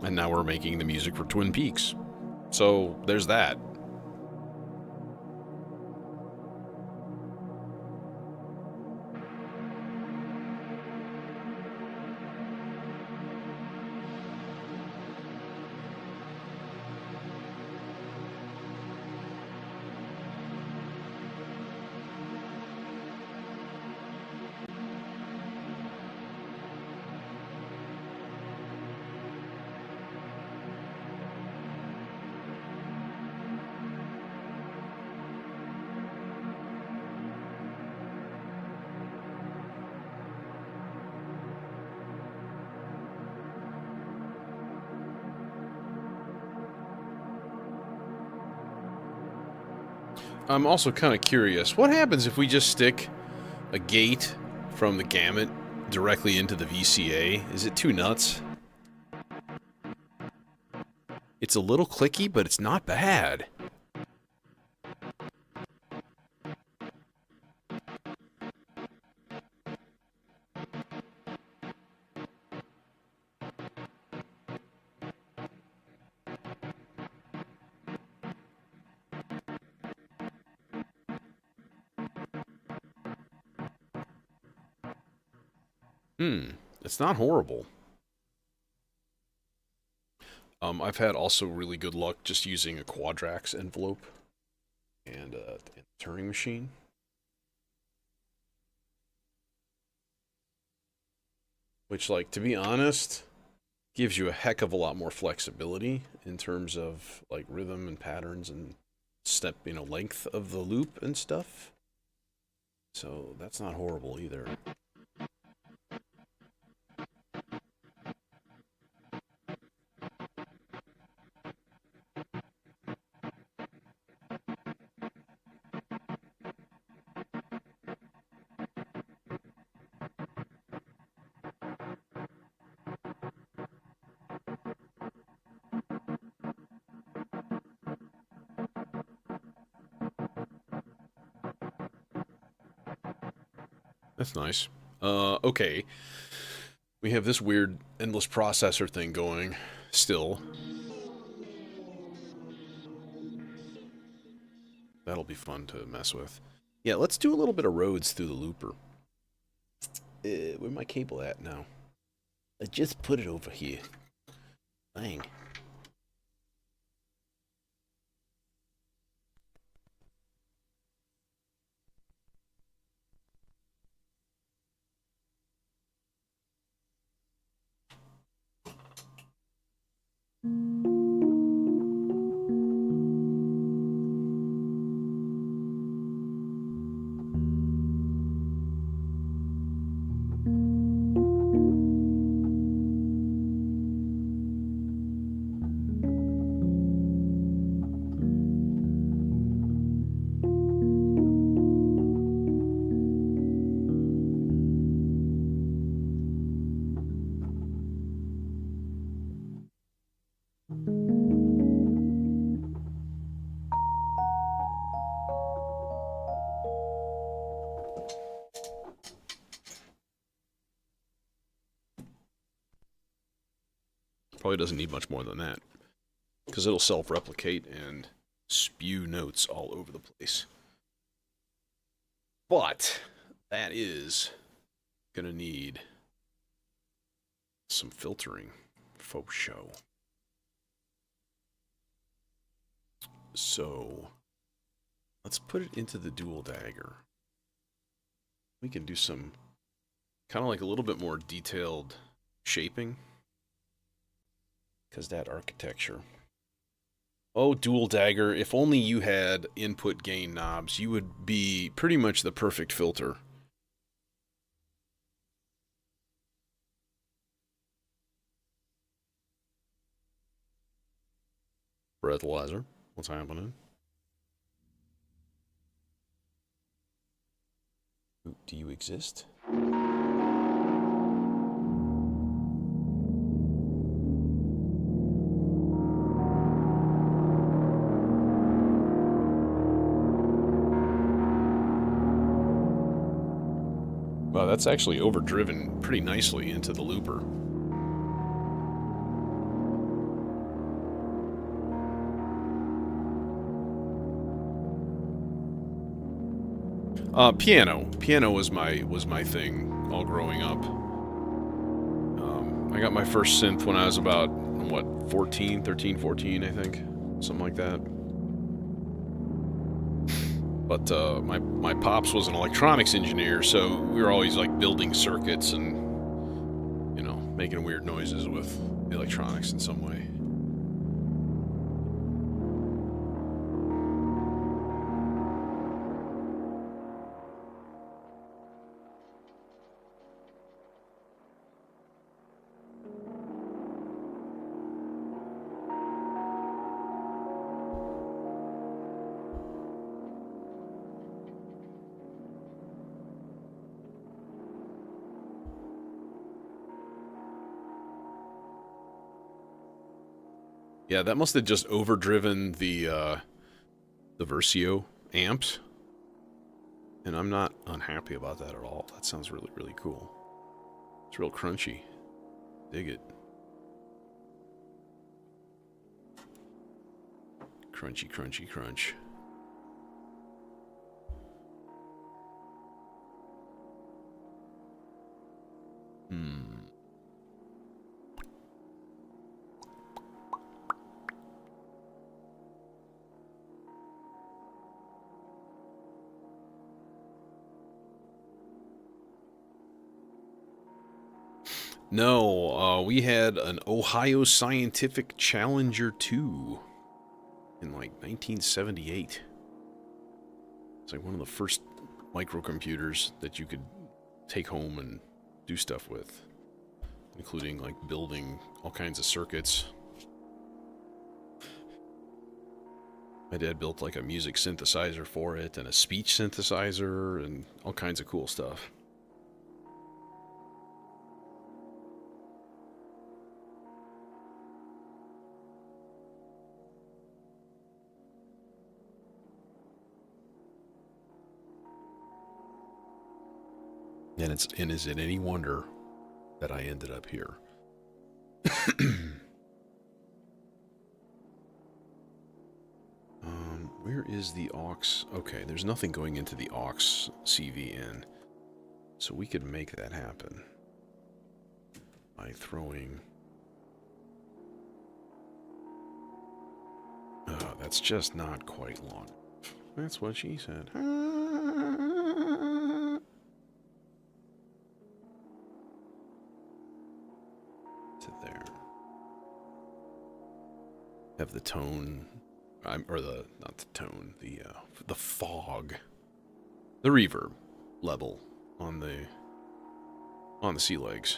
And now we're making the music for Twin Peaks. So there's that. I'm also kind of curious, what happens if we just stick a gate from the gamut directly into the VCA? Is it too nuts? It's a little clicky, but it's not bad. It's not horrible. I've had also really good luck just using a Quadrax envelope and a Turing machine. Which, like, to be honest, gives you a heck of a lot more flexibility in terms of, like, rhythm and patterns and step, length of the loop and stuff. So that's not horrible either. That's nice. Okay. We have this weird endless processor thing going still. That'll be fun to mess with. Yeah, let's do a little bit of rhodes through the looper. Where's my cable at now? I just put it over here. Dang. Probably doesn't need much more than that, because it'll self-replicate and spew notes all over the place. But that is gonna need some filtering, faux show. So let's put it into the dual dagger. We can do some kind of like a little bit more detailed shaping. Because that architecture. Oh, dual dagger, if only you had input gain knobs, you would be pretty much the perfect filter. Breathalyzer, what's happening? Do you exist? Wow, that's actually overdriven pretty nicely into the looper. Piano. Piano was my thing all growing up. I got my first synth when I was about, what, 13, 14, I think? Something like that. But my pops was an electronics engineer, so we were always like building circuits and, you know, making weird noises with the electronics in some way. Yeah, that must have just overdriven the Versio amps. And I'm not unhappy about that at all. That sounds really, really cool. It's real crunchy. Dig it. Crunchy, crunchy, crunch. No, we had an Ohio Scientific Challenger 2 in like 1978. It's like one of the first microcomputers that you could take home and do stuff with, including like building all kinds of circuits. My dad built like a music synthesizer for it and a speech synthesizer and all kinds of cool stuff. And is it any wonder that I ended up here? Where is the aux? Okay, there's nothing going into the aux CV in. So we could make that happen by throwing... that's just not quite long enough. That's what she said. To there. Have the tone... or the... not the tone, the fog. The reverb level on the sea legs.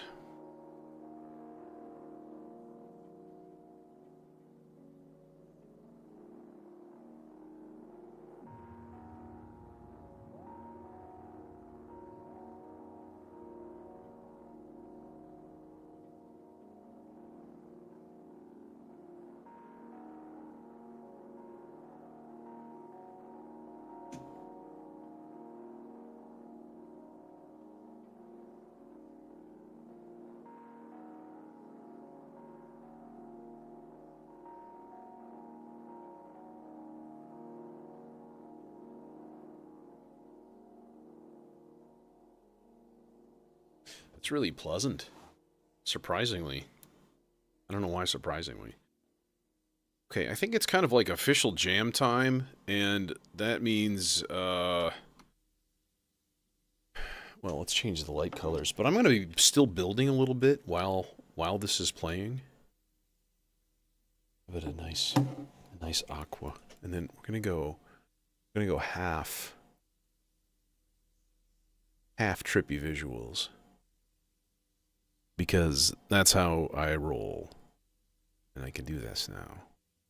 It's really pleasant. Surprisingly. I don't know why surprisingly. Okay, I think it's kind of like official jam time, and that means, well, let's change the light colors, but I'm going to be still building a little bit while this is playing. Give it a nice aqua, and then we're going to go half trippy visuals. Because that's how I roll. And I can do this now.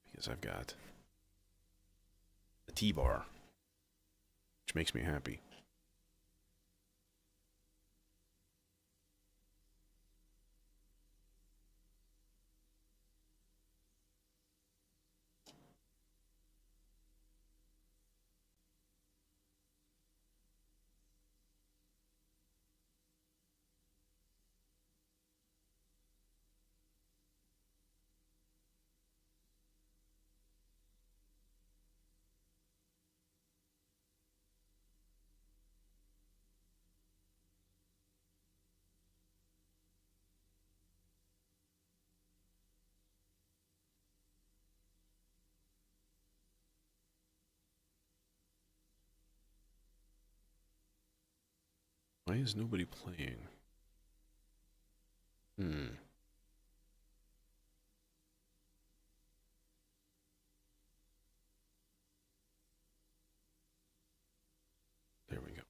Because I've got a T-bar. Which makes me happy. Why is nobody playing? There we go.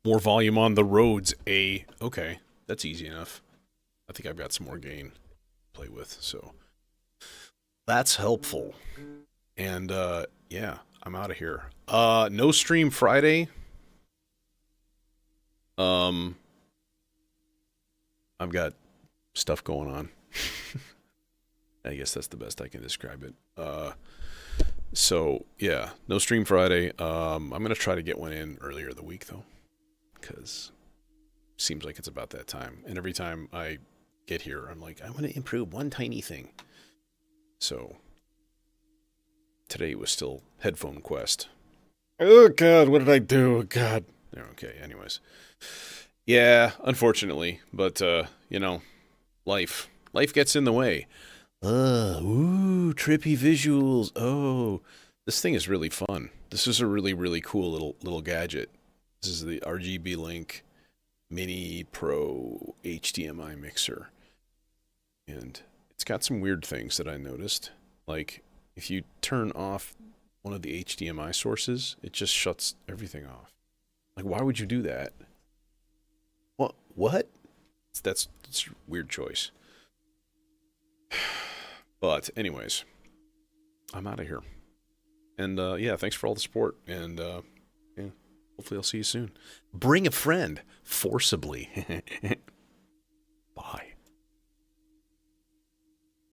More volume on the Rhodes A. Okay, that's easy enough. I think I've got some more gain to play with, so that's helpful. And yeah, I'm out of here. No stream Friday. I've got stuff going on. I guess that's the best I can describe it. So yeah, no stream Friday. I'm gonna try to get one in earlier the week though, because seems like it's about that time. And every time I get here, I'm like, I want to improve one tiny thing. So today was still headphone quest. Oh God, what did I do? Oh, God. Okay. Anyways, yeah, unfortunately, but you know, life gets in the way. Ooh, trippy visuals. Oh, this thing is really fun. This is a really cool little gadget. This is the RGB Link Mini Pro HDMI mixer. And it's got some weird things that I noticed. Like, if you turn off one of the HDMI sources, it just shuts everything off. Like, why would you do that? What? That's a weird choice. But anyways, I'm out of here. And yeah, thanks for all the support. And yeah, hopefully I'll see you soon. Bring a friend forcibly.